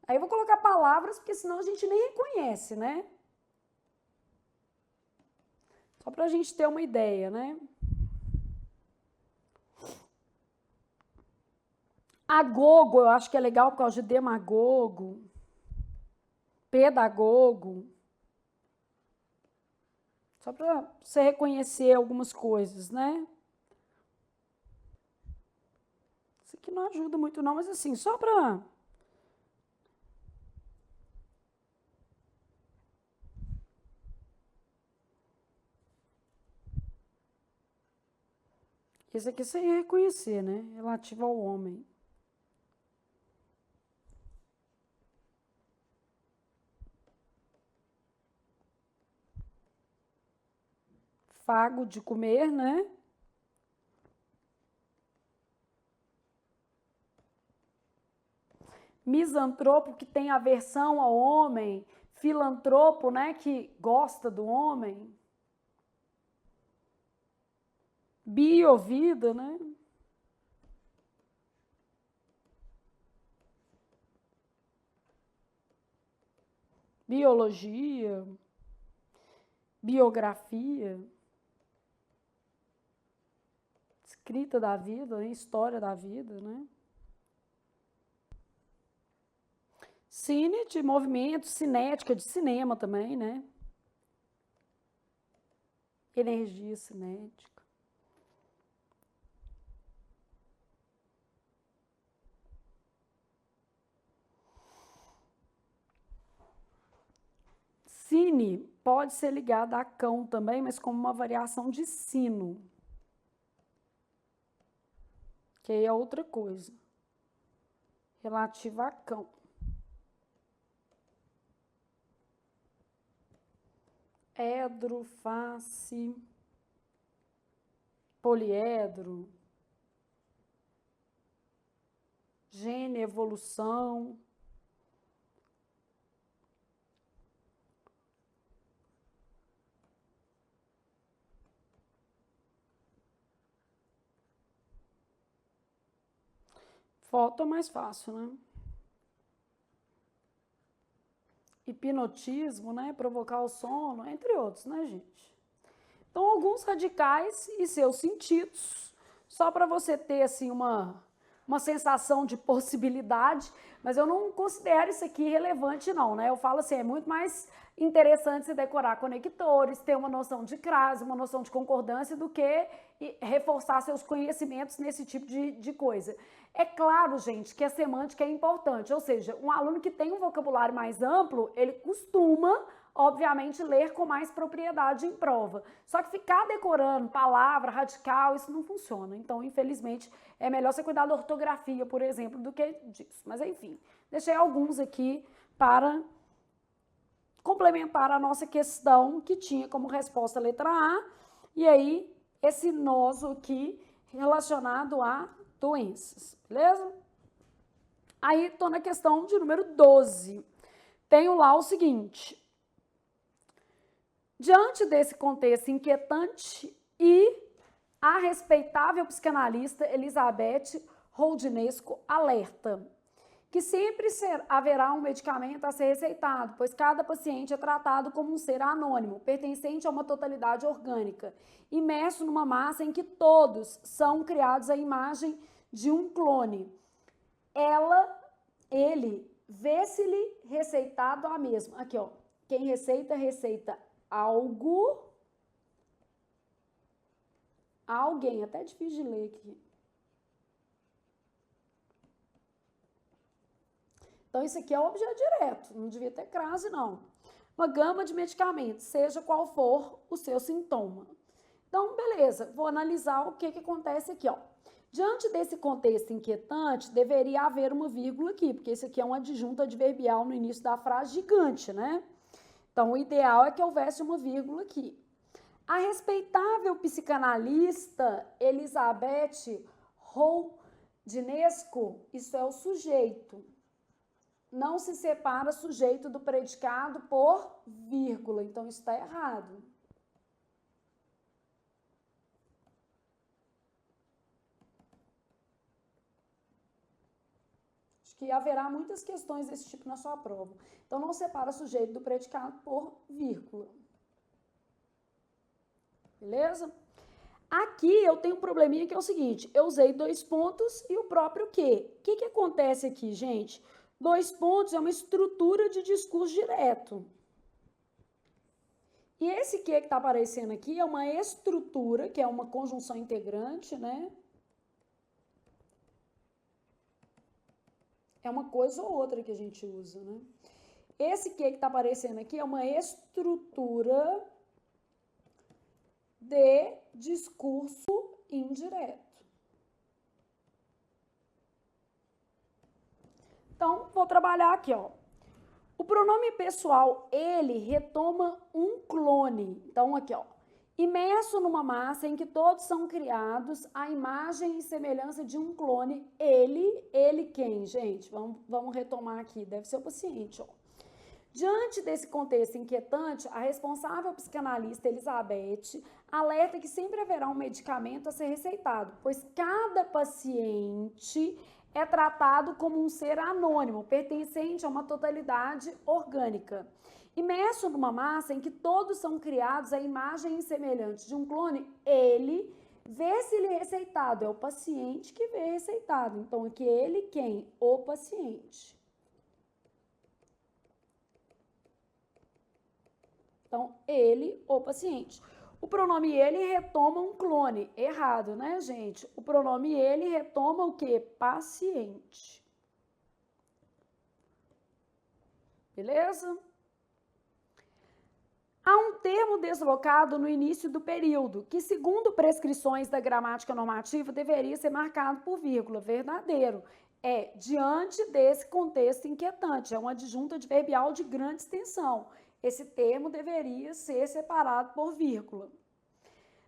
[SPEAKER 1] Aí eu vou colocar palavras, porque senão a gente nem reconhece, né? Só pra gente ter uma ideia, né? Agogo, eu acho que é legal por causa de demagogo, pedagogo. Só para você reconhecer algumas coisas, né? Isso aqui não ajuda muito não, mas assim, só para... Esse aqui você ia reconhecer, né? Relativo ao homem. fago de comer, né? Misantropo, que tem aversão ao homem. Filantropo, né, que gosta do homem. Biovida, né? Biologia, biografia, escrita da vida, né? História da vida, né? Cine de movimento, cinética de cinema também, né? Energia cinética. Cine pode ser ligado a cão também, mas como uma variação de sino. Que aí é outra coisa. Relativa a cão. Edro, face, poliedro, gene, evolução. Foto é mais fácil, né? Hipnotismo, né? Provocar o sono, entre outros, né, gente? Então, alguns radicais e seus sentidos, só para você ter, assim, uma sensação de possibilidade, mas eu não considero isso aqui relevante, não, né? Eu falo assim, é muito mais interessante você decorar conectores, ter uma noção de crase, uma noção de concordância, do que reforçar seus conhecimentos nesse tipo de coisa. É claro, gente, que a semântica é importante, ou seja, um aluno que tem um vocabulário mais amplo, ele costuma, obviamente, ler com mais propriedade em prova. Só que ficar decorando palavra, radical, isso não funciona. Então, infelizmente, é melhor você cuidar da ortografia, por exemplo, do que disso. Mas, enfim, deixei alguns aqui para complementar a nossa questão, que tinha como resposta a letra A, e aí esse noso aqui relacionado a doenças, beleza? Aí tô na questão de número 12. Tenho lá o seguinte: diante desse contexto inquietante e a respeitável psicanalista Elizabeth Roudinesco alerta que sempre haverá um medicamento a ser receitado, pois cada paciente é tratado como um ser anônimo, pertencente a uma totalidade orgânica, imerso numa massa em que todos são criados à imagem de um clone. Ele, vê-se-lhe receitado a mesma. Aqui, ó, quem receita algo, alguém, até difícil de ler aqui. Então, isso aqui é o objeto direto, não devia ter crase, não. Uma gama de medicamentos, seja qual for o seu sintoma. Então, beleza, vou analisar o que acontece aqui, ó. Diante desse contexto inquietante, deveria haver uma vírgula aqui, porque esse aqui é um adjunto adverbial no início da frase gigante, né? Então, o ideal é que houvesse uma vírgula aqui. A respeitável psicanalista Elizabeth Roudinesco, isso é o sujeito. Não se separa sujeito do predicado por vírgula, então isso está errado. Acho que haverá muitas questões desse tipo na sua prova. Então, não separa sujeito do predicado por vírgula. Beleza? Aqui eu tenho um probleminha que é o seguinte, eu usei 2 pontos e o próprio quê? O que acontece aqui, gente? 2 pontos é uma estrutura de discurso direto. E esse que está aparecendo aqui é uma estrutura, que é uma conjunção integrante, né? É uma coisa ou outra que a gente usa, né? Esse que está aparecendo aqui é uma estrutura de discurso indireto. Então, vou trabalhar aqui, ó. O pronome pessoal, ele retoma um clone. Então, aqui, ó. Imerso numa massa em que todos são criados à imagem e semelhança de um clone, ele quem, gente? Vamos retomar aqui, deve ser o paciente, ó. Diante desse contexto inquietante, a responsável psicanalista Elizabeth alerta que sempre haverá um medicamento a ser receitado, pois cada paciente é tratado como um ser anônimo, pertencente a uma totalidade orgânica. Imerso numa massa em que todos são criados à imagem e semelhança de um clone, ele vê se ele é receitado, é o paciente que vê receitado. Então, aqui ele quem? O paciente. Então, ele, o paciente. O pronome ele retoma um clone. Errado, né, gente? O pronome ele retoma o quê? Paciente. Beleza? Há um termo deslocado no início do período, que, segundo prescrições da gramática normativa, deveria ser marcado por vírgula. Verdadeiro. É diante desse contexto inquietante. É uma adjunta adverbial de grande extensão. Esse termo deveria ser separado por vírgula.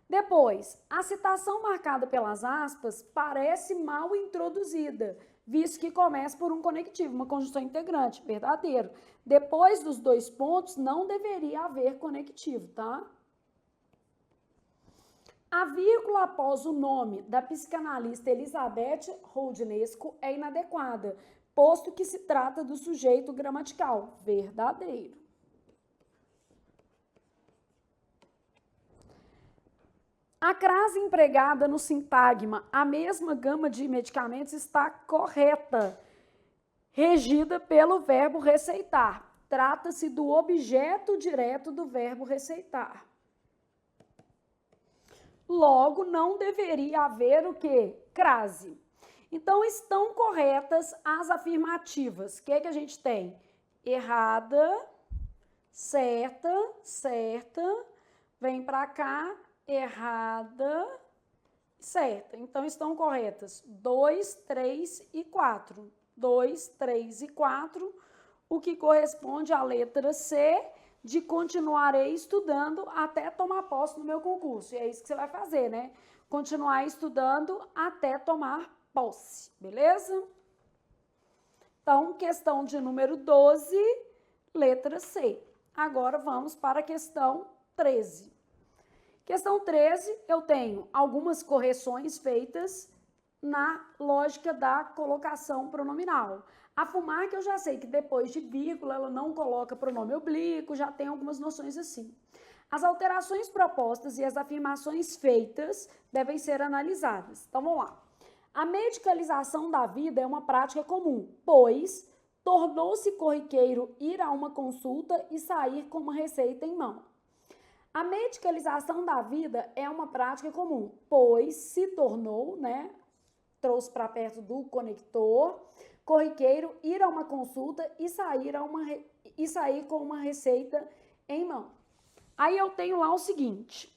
[SPEAKER 1] Depois, a citação marcada pelas aspas parece mal introduzida, visto que começa por um conectivo, uma conjunção integrante, verdadeiro. Depois dos dois pontos, não deveria haver conectivo, tá? A vírgula após o nome da psicanalista Elizabeth Roudinesco é inadequada, posto que se trata do sujeito gramatical, verdadeiro. A crase empregada no sintagma, a mesma gama de medicamentos, está correta, regida pelo verbo receitar. Trata-se do objeto direto do verbo receitar. Logo, não deveria haver o quê? Crase. Então, estão corretas as afirmativas. O que a gente tem? Errada, certa, certa, vem para cá, errada, certa. Então, estão corretas 2, 3 e 4. 2, 3 e 4, o que corresponde à letra C de continuarei estudando até tomar posse no meu concurso. E é isso que você vai fazer, né? Continuar estudando até tomar posse, beleza? Então, questão de número 12, letra C. Agora, vamos para a questão 13. Questão 13, eu tenho algumas correções feitas na lógica da colocação pronominal. A fumar, que eu já sei que depois de vírgula ela não coloca pronome oblíquo, já tem algumas noções assim. As alterações propostas e as afirmações feitas devem ser analisadas. Então, vamos lá. A medicalização da vida é uma prática comum, pois tornou-se corriqueiro ir a uma consulta e sair com uma receita em mão. A medicalização da vida é uma prática comum, pois se tornou, né, trouxe para perto do conector, corriqueiro ir a uma consulta e sair com uma receita em mão. Aí eu tenho lá o seguinte,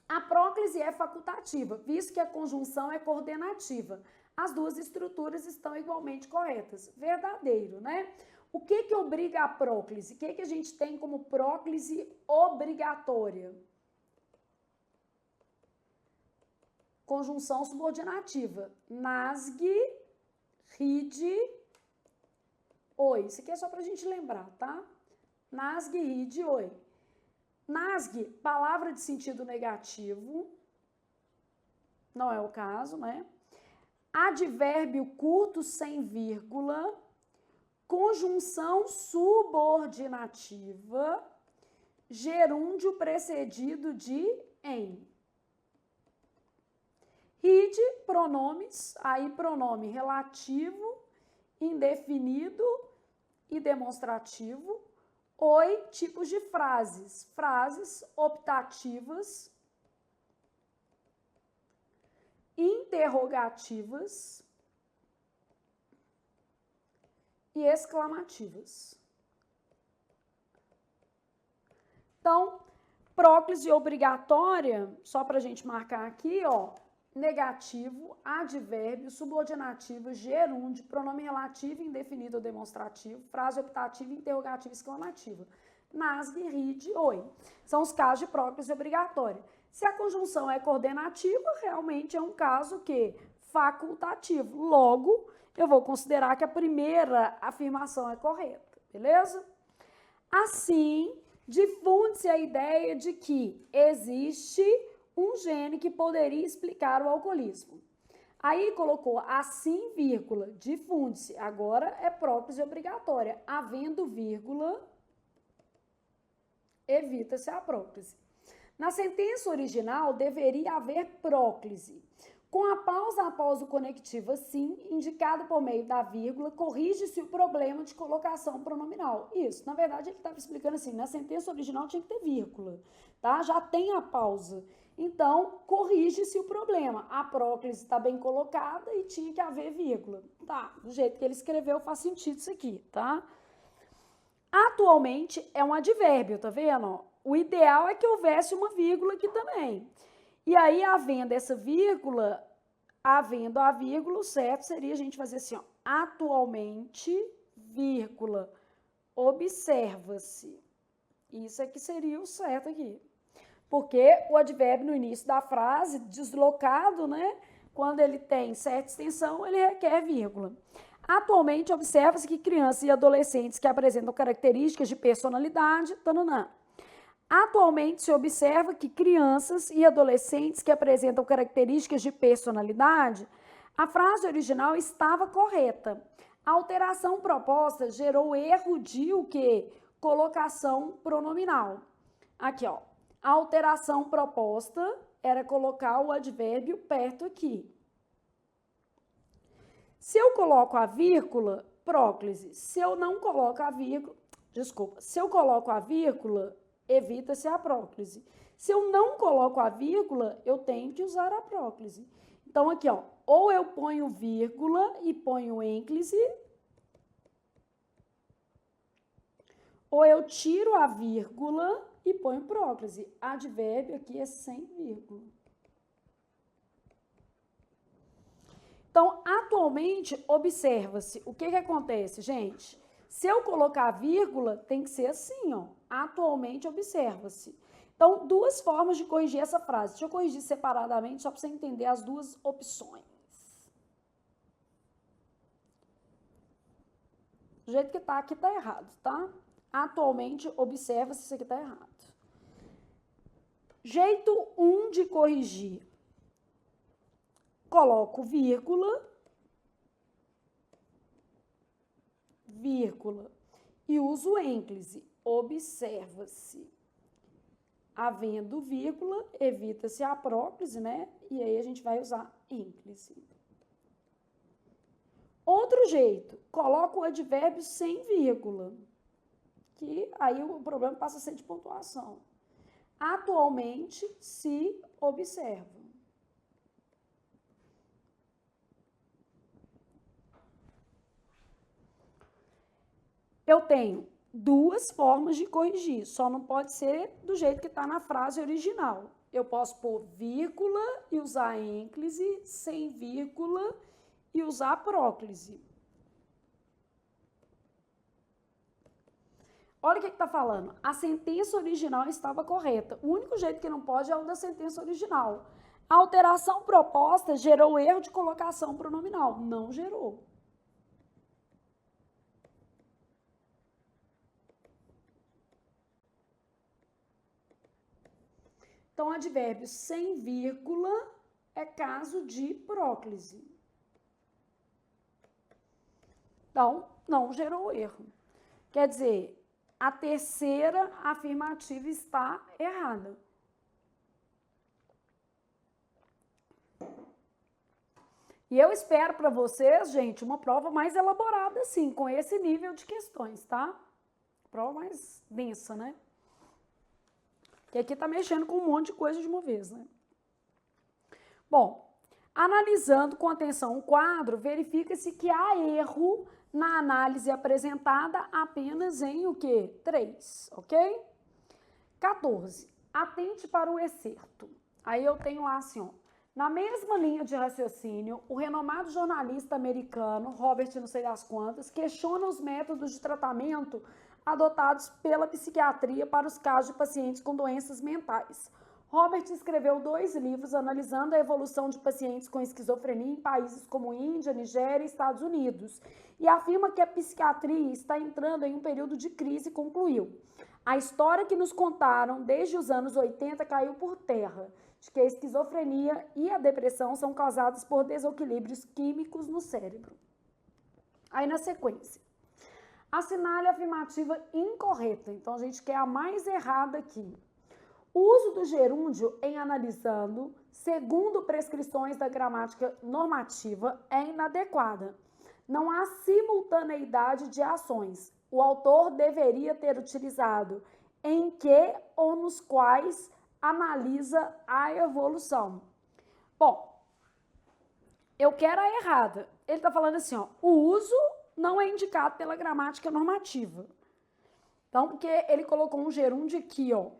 [SPEAKER 1] a próclise é facultativa, visto que a conjunção é coordenativa. As duas estruturas estão igualmente corretas. Verdadeiro, né? O que obriga a próclise? O que a gente tem como próclise obrigatória? Conjunção subordinativa. Nasgue, ride, oi. Isso aqui é só pra gente lembrar, tá? Nasgue, ride, oi. Nasgue, palavra de sentido negativo. Não é o caso, né? Advérbio curto sem vírgula. Conjunção subordinativa, gerúndio precedido de em. Ride, pronomes, aí pronome relativo, indefinido e demonstrativo. Oi, tipos de frases. Frases optativas, interrogativas e exclamativas. Então, próclise obrigatória, só para a gente marcar aqui, ó, negativo, advérbio, subordinativo, gerúndio, pronome relativo, indefinido ou demonstrativo, frase optativa, interrogativa e exclamativa. nasce, ride, oi. São os casos de próclise obrigatória. Se a conjunção é coordenativa, realmente é um caso que facultativo. Logo, eu vou considerar que a primeira afirmação é correta, beleza? Assim, difunde-se a ideia de que existe um gene que poderia explicar o alcoolismo. Aí colocou assim, vírgula, difunde-se. Agora é próclise obrigatória. Havendo vírgula, evita-se a próclise. Na sentença original, deveria haver próclise. Com a pausa após o conectivo assim, indicado por meio da vírgula, corrige-se o problema de colocação pronominal. Isso, na verdade, ele estava explicando assim, na sentença original tinha que ter vírgula, tá? Já tem a pausa. Então, corrige-se o problema. A próclise está bem colocada e tinha que haver vírgula. Tá, do jeito que ele escreveu faz sentido isso aqui, tá? Atualmente é um advérbio, tá vendo? O ideal é que houvesse uma vírgula aqui também. E aí, havendo essa vírgula, havendo a vírgula, o certo seria a gente fazer assim, ó, atualmente, vírgula, observa-se. Isso aqui seria o certo aqui. Porque o advérbio no início da frase, deslocado, né? Quando ele tem certa extensão, ele requer vírgula. Atualmente, observa-se que crianças e adolescentes que apresentam características de personalidade, tananã. Atualmente, se observa que crianças e adolescentes que apresentam características de personalidade, a frase original estava correta. A alteração proposta gerou erro de o quê? Colocação pronominal. Aqui, ó. A alteração proposta era colocar o advérbio perto aqui. Se eu coloco a vírgula, próclise. Se eu não coloco a vírgula, se eu coloco a vírgula, evita-se a próclise. Se eu não coloco a vírgula, eu tenho que usar a próclise. Então, aqui, ó, ou eu ponho vírgula e ponho ênclise, ou eu tiro a vírgula e ponho próclise. Advérbio aqui é sem vírgula. Então, atualmente, observa-se. O que acontece, gente? Se eu colocar vírgula, tem que ser assim, ó. Atualmente, observa-se. Então, duas formas de corrigir essa frase. Deixa eu corrigir separadamente, só para você entender as duas opções. Do jeito que tá aqui, tá errado, tá? Atualmente, observa-se, isso aqui tá errado. Jeito 1 de corrigir. Coloco vírgula, e uso ênclise. Observa-se. Havendo vírgula, evita-se a próclise, né? E aí a gente vai usar ênclise. Outro jeito, coloco o advérbio sem vírgula, que aí o problema passa a ser de pontuação. Atualmente se observa. Eu tenho duas formas de corrigir, só não pode ser do jeito que está na frase original. Eu posso pôr vírgula e usar ênclise, sem vírgula e usar próclise. Olha o que está falando. A sentença original estava correta. O único jeito que não pode é o da sentença original. A alteração proposta gerou erro de colocação pronominal. Não gerou. Então, advérbio sem vírgula é caso de próclise. Então, não gerou erro. Quer dizer, a terceira afirmativa está errada. E eu espero para vocês, gente, uma prova mais elaborada, assim, com esse nível de questões, tá? Prova mais densa, né? Que aqui tá mexendo com um monte de coisa de uma vez, né? Bom, analisando com atenção o quadro, verifica-se que há erro na análise apresentada apenas em o quê? 3, ok? 14. Atente para o excerto. Aí eu tenho lá assim, ó. Na mesma linha de raciocínio, o renomado jornalista americano, Robert não sei das quantas, questiona os métodos de tratamento adotados pela psiquiatria para os casos de pacientes com doenças mentais. Robert escreveu 2 livros analisando a evolução de pacientes com esquizofrenia em países como Índia, Nigéria e Estados Unidos, e afirma que a psiquiatria está entrando em um período de crise e concluiu: a história que nos contaram desde os anos 80 caiu por terra, de que a esquizofrenia e a depressão são causadas por desequilíbrios químicos no cérebro. Aí, na sequência, assinale a afirmativa incorreta. Então, a gente quer a mais errada aqui. O uso do gerúndio em analisando, segundo prescrições da gramática normativa, é inadequada. Não há simultaneidade de ações. O autor deveria ter utilizado em que ou nos quais analisa a evolução. Bom, eu quero a errada. Ele está falando assim, ó, o uso não é indicado pela gramática normativa. Então, porque ele colocou um gerúndio aqui, ó.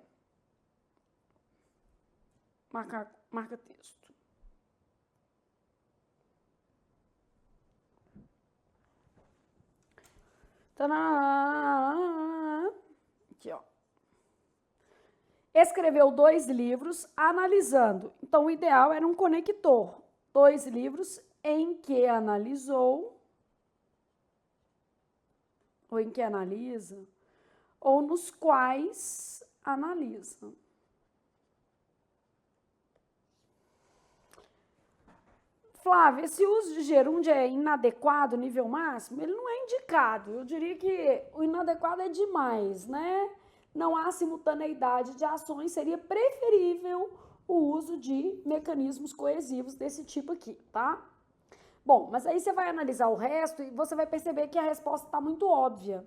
[SPEAKER 1] Marca texto. Aqui, ó. Escreveu 2 livros analisando. Então, o ideal era um conector. 2 livros em que analisou, ou em que analisa, ou nos quais analisa. Flávia, esse uso de gerúndio é inadequado, nível máximo? Ele não é indicado. Eu diria que o inadequado é demais, né? Não há simultaneidade de ações, seria preferível o uso de mecanismos coesivos desse tipo aqui, tá? Bom, mas aí você vai analisar o resto e você vai perceber que a resposta está muito óbvia.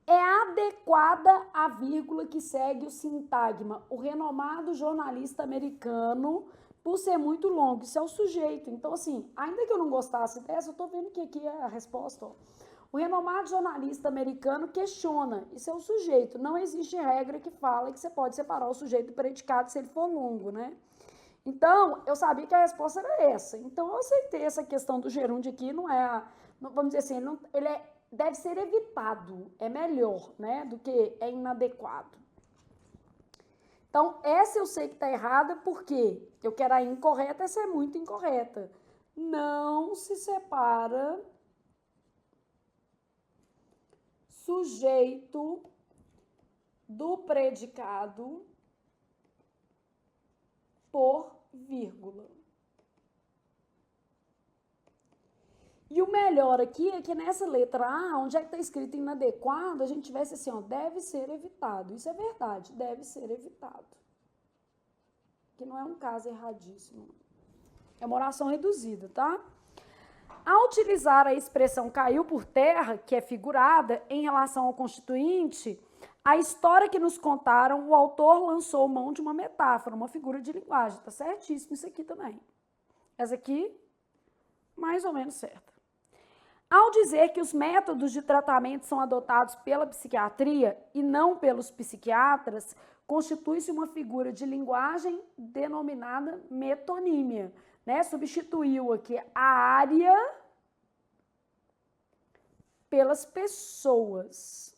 [SPEAKER 1] É adequada a vírgula que segue o sintagma. O renomado jornalista americano, por ser muito longo, isso é o sujeito. Então, assim, ainda que eu não gostasse dessa, eu tô vendo que aqui é a resposta, ó. O renomado jornalista americano questiona, isso é o sujeito. Não existe regra que fala que você pode separar o sujeito do predicado se ele for longo, né? Então, eu sabia que a resposta era essa. Então, eu aceitei essa questão do gerúndio aqui, não é, vamos dizer assim, deve ser evitado, é melhor, né, do que é inadequado. Então, essa eu sei que está errada, porque eu quero a incorreta, essa é muito incorreta. Não se separa sujeito do predicado por vírgula. E o melhor aqui é que nessa letra A, onde é que está escrito inadequado, a gente tivesse assim, ó, deve ser evitado. Isso é verdade, deve ser evitado. Que não é um caso erradíssimo. É uma oração reduzida, tá? Ao utilizar a expressão caiu por terra, que é figurada, em relação ao constituinte, a história que nos contaram, o autor lançou mão de uma metáfora, uma figura de linguagem. Tá certíssimo isso aqui também. Essa aqui, mais ou menos certa. Ao dizer que os métodos de tratamento são adotados pela psiquiatria e não pelos psiquiatras, constitui-se uma figura de linguagem denominada metonímia, né? Substituiu aqui a área pelas pessoas.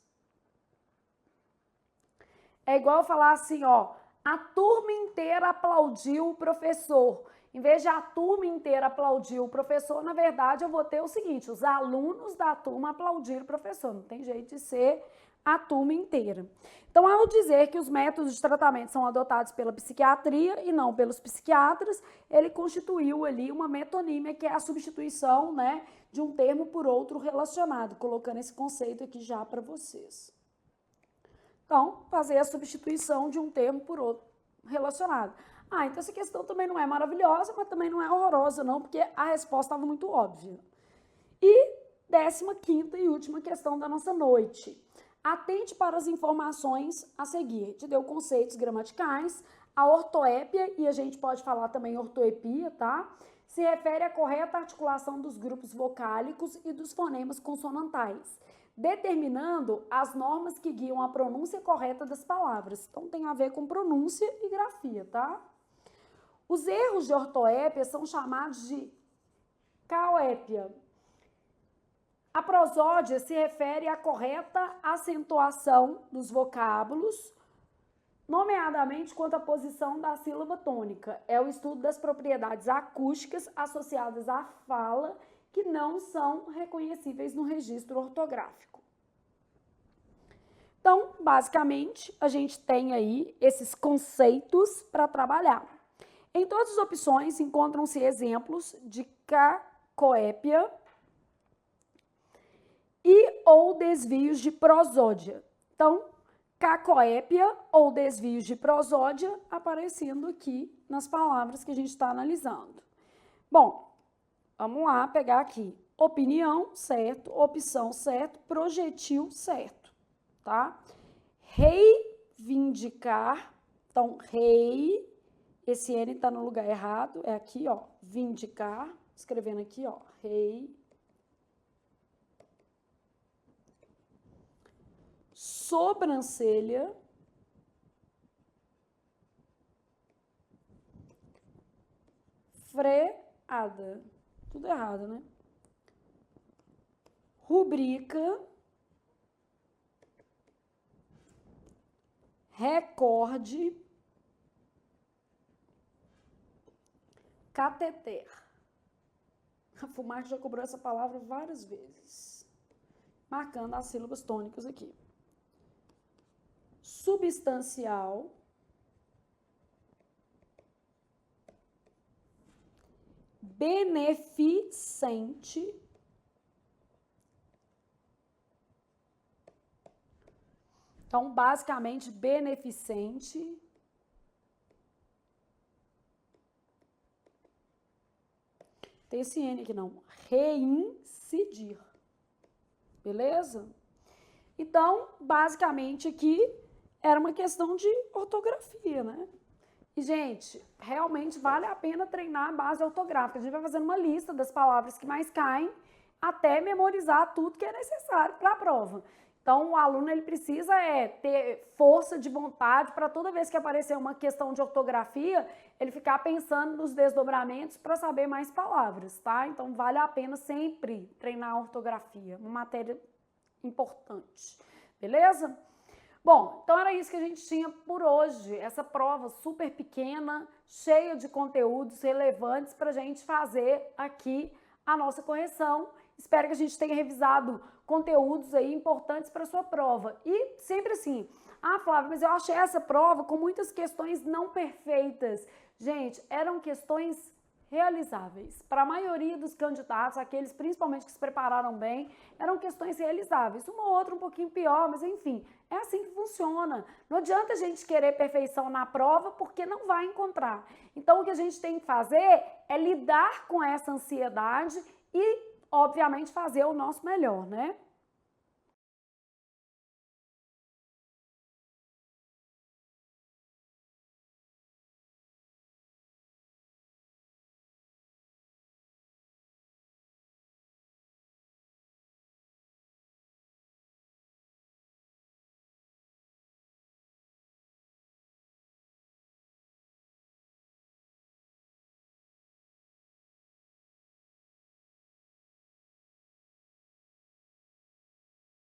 [SPEAKER 1] É igual eu falar assim, ó, a turma inteira aplaudiu o professor. Em vez de a turma inteira aplaudir o professor, na verdade, eu vou ter o seguinte, os alunos da turma aplaudiram o professor. Não tem jeito de ser a turma inteira. Então, ao dizer que os métodos de tratamento são adotados pela psiquiatria e não pelos psiquiatras, ele constituiu ali uma metonímia, que é a substituição, né, de um termo por outro relacionado, colocando esse conceito aqui já para vocês. Então, fazer a substituição de um termo por outro relacionado. Ah, então essa questão também não é maravilhosa, mas também não é horrorosa, não, porque a resposta estava muito óbvia. E 15ª e última questão da nossa noite. Atente para as informações a seguir. Te deu conceitos gramaticais, a ortoépia, e a gente pode falar também ortoepia, tá? Se refere à correta articulação dos grupos vocálicos e dos fonemas consonantais, determinando as normas que guiam a pronúncia correta das palavras. Então, tem a ver com pronúncia e grafia, tá? Os erros de ortoépia são chamados de caoépia. A prosódia se refere à correta acentuação dos vocábulos, nomeadamente quanto à posição da sílaba tônica. É o estudo das propriedades acústicas associadas à fala que não são reconhecíveis no registro ortográfico. Então, basicamente, a gente tem aí esses conceitos para trabalhar. Em todas as opções encontram-se exemplos de cacoépia e ou desvios de prosódia. Então, cacoépia ou desvios de prosódia aparecendo aqui nas palavras que a gente está analisando. Bom, vamos lá pegar aqui. Opinião, certo. Opção, certo. Projetil, certo. Tá? Reivindicar. Então, esse N está no lugar errado. É aqui, ó. Vindicar. Escrevendo aqui, ó. Sobrancelha, freada, tudo errado, né? Rubrica, recorde, cateter. A FUMAC já cobrou essa palavra várias vezes, marcando as sílabas tônicas aqui. Substancial, beneficente, então, basicamente, beneficente, tem esse N aqui não, reincidir, beleza? Então, basicamente aqui, era uma questão de ortografia, né? E, gente, realmente vale a pena treinar a base ortográfica. A gente vai fazendo uma lista das palavras que mais caem até memorizar tudo que é necessário para a prova. Então, o aluno ele precisa ter força de vontade para toda vez que aparecer uma questão de ortografia, ele ficar pensando nos desdobramentos para saber mais palavras, tá? Então, vale a pena sempre treinar a ortografia, uma matéria importante, beleza? Bom, então era isso que a gente tinha por hoje, essa prova super pequena, cheia de conteúdos relevantes para a gente fazer aqui a nossa correção. Espero que a gente tenha revisado conteúdos aí importantes para a sua prova. E sempre assim, Flávia, mas eu achei essa prova com muitas questões não perfeitas. Gente, eram questões realizáveis. Para a maioria dos candidatos, aqueles principalmente que se prepararam bem, eram questões realizáveis. Uma ou outra um pouquinho pior, mas enfim, é assim que funciona. Não adianta a gente querer perfeição na prova porque não vai encontrar. Então, o que a gente tem que fazer é lidar com essa ansiedade e, obviamente, fazer o nosso melhor, né?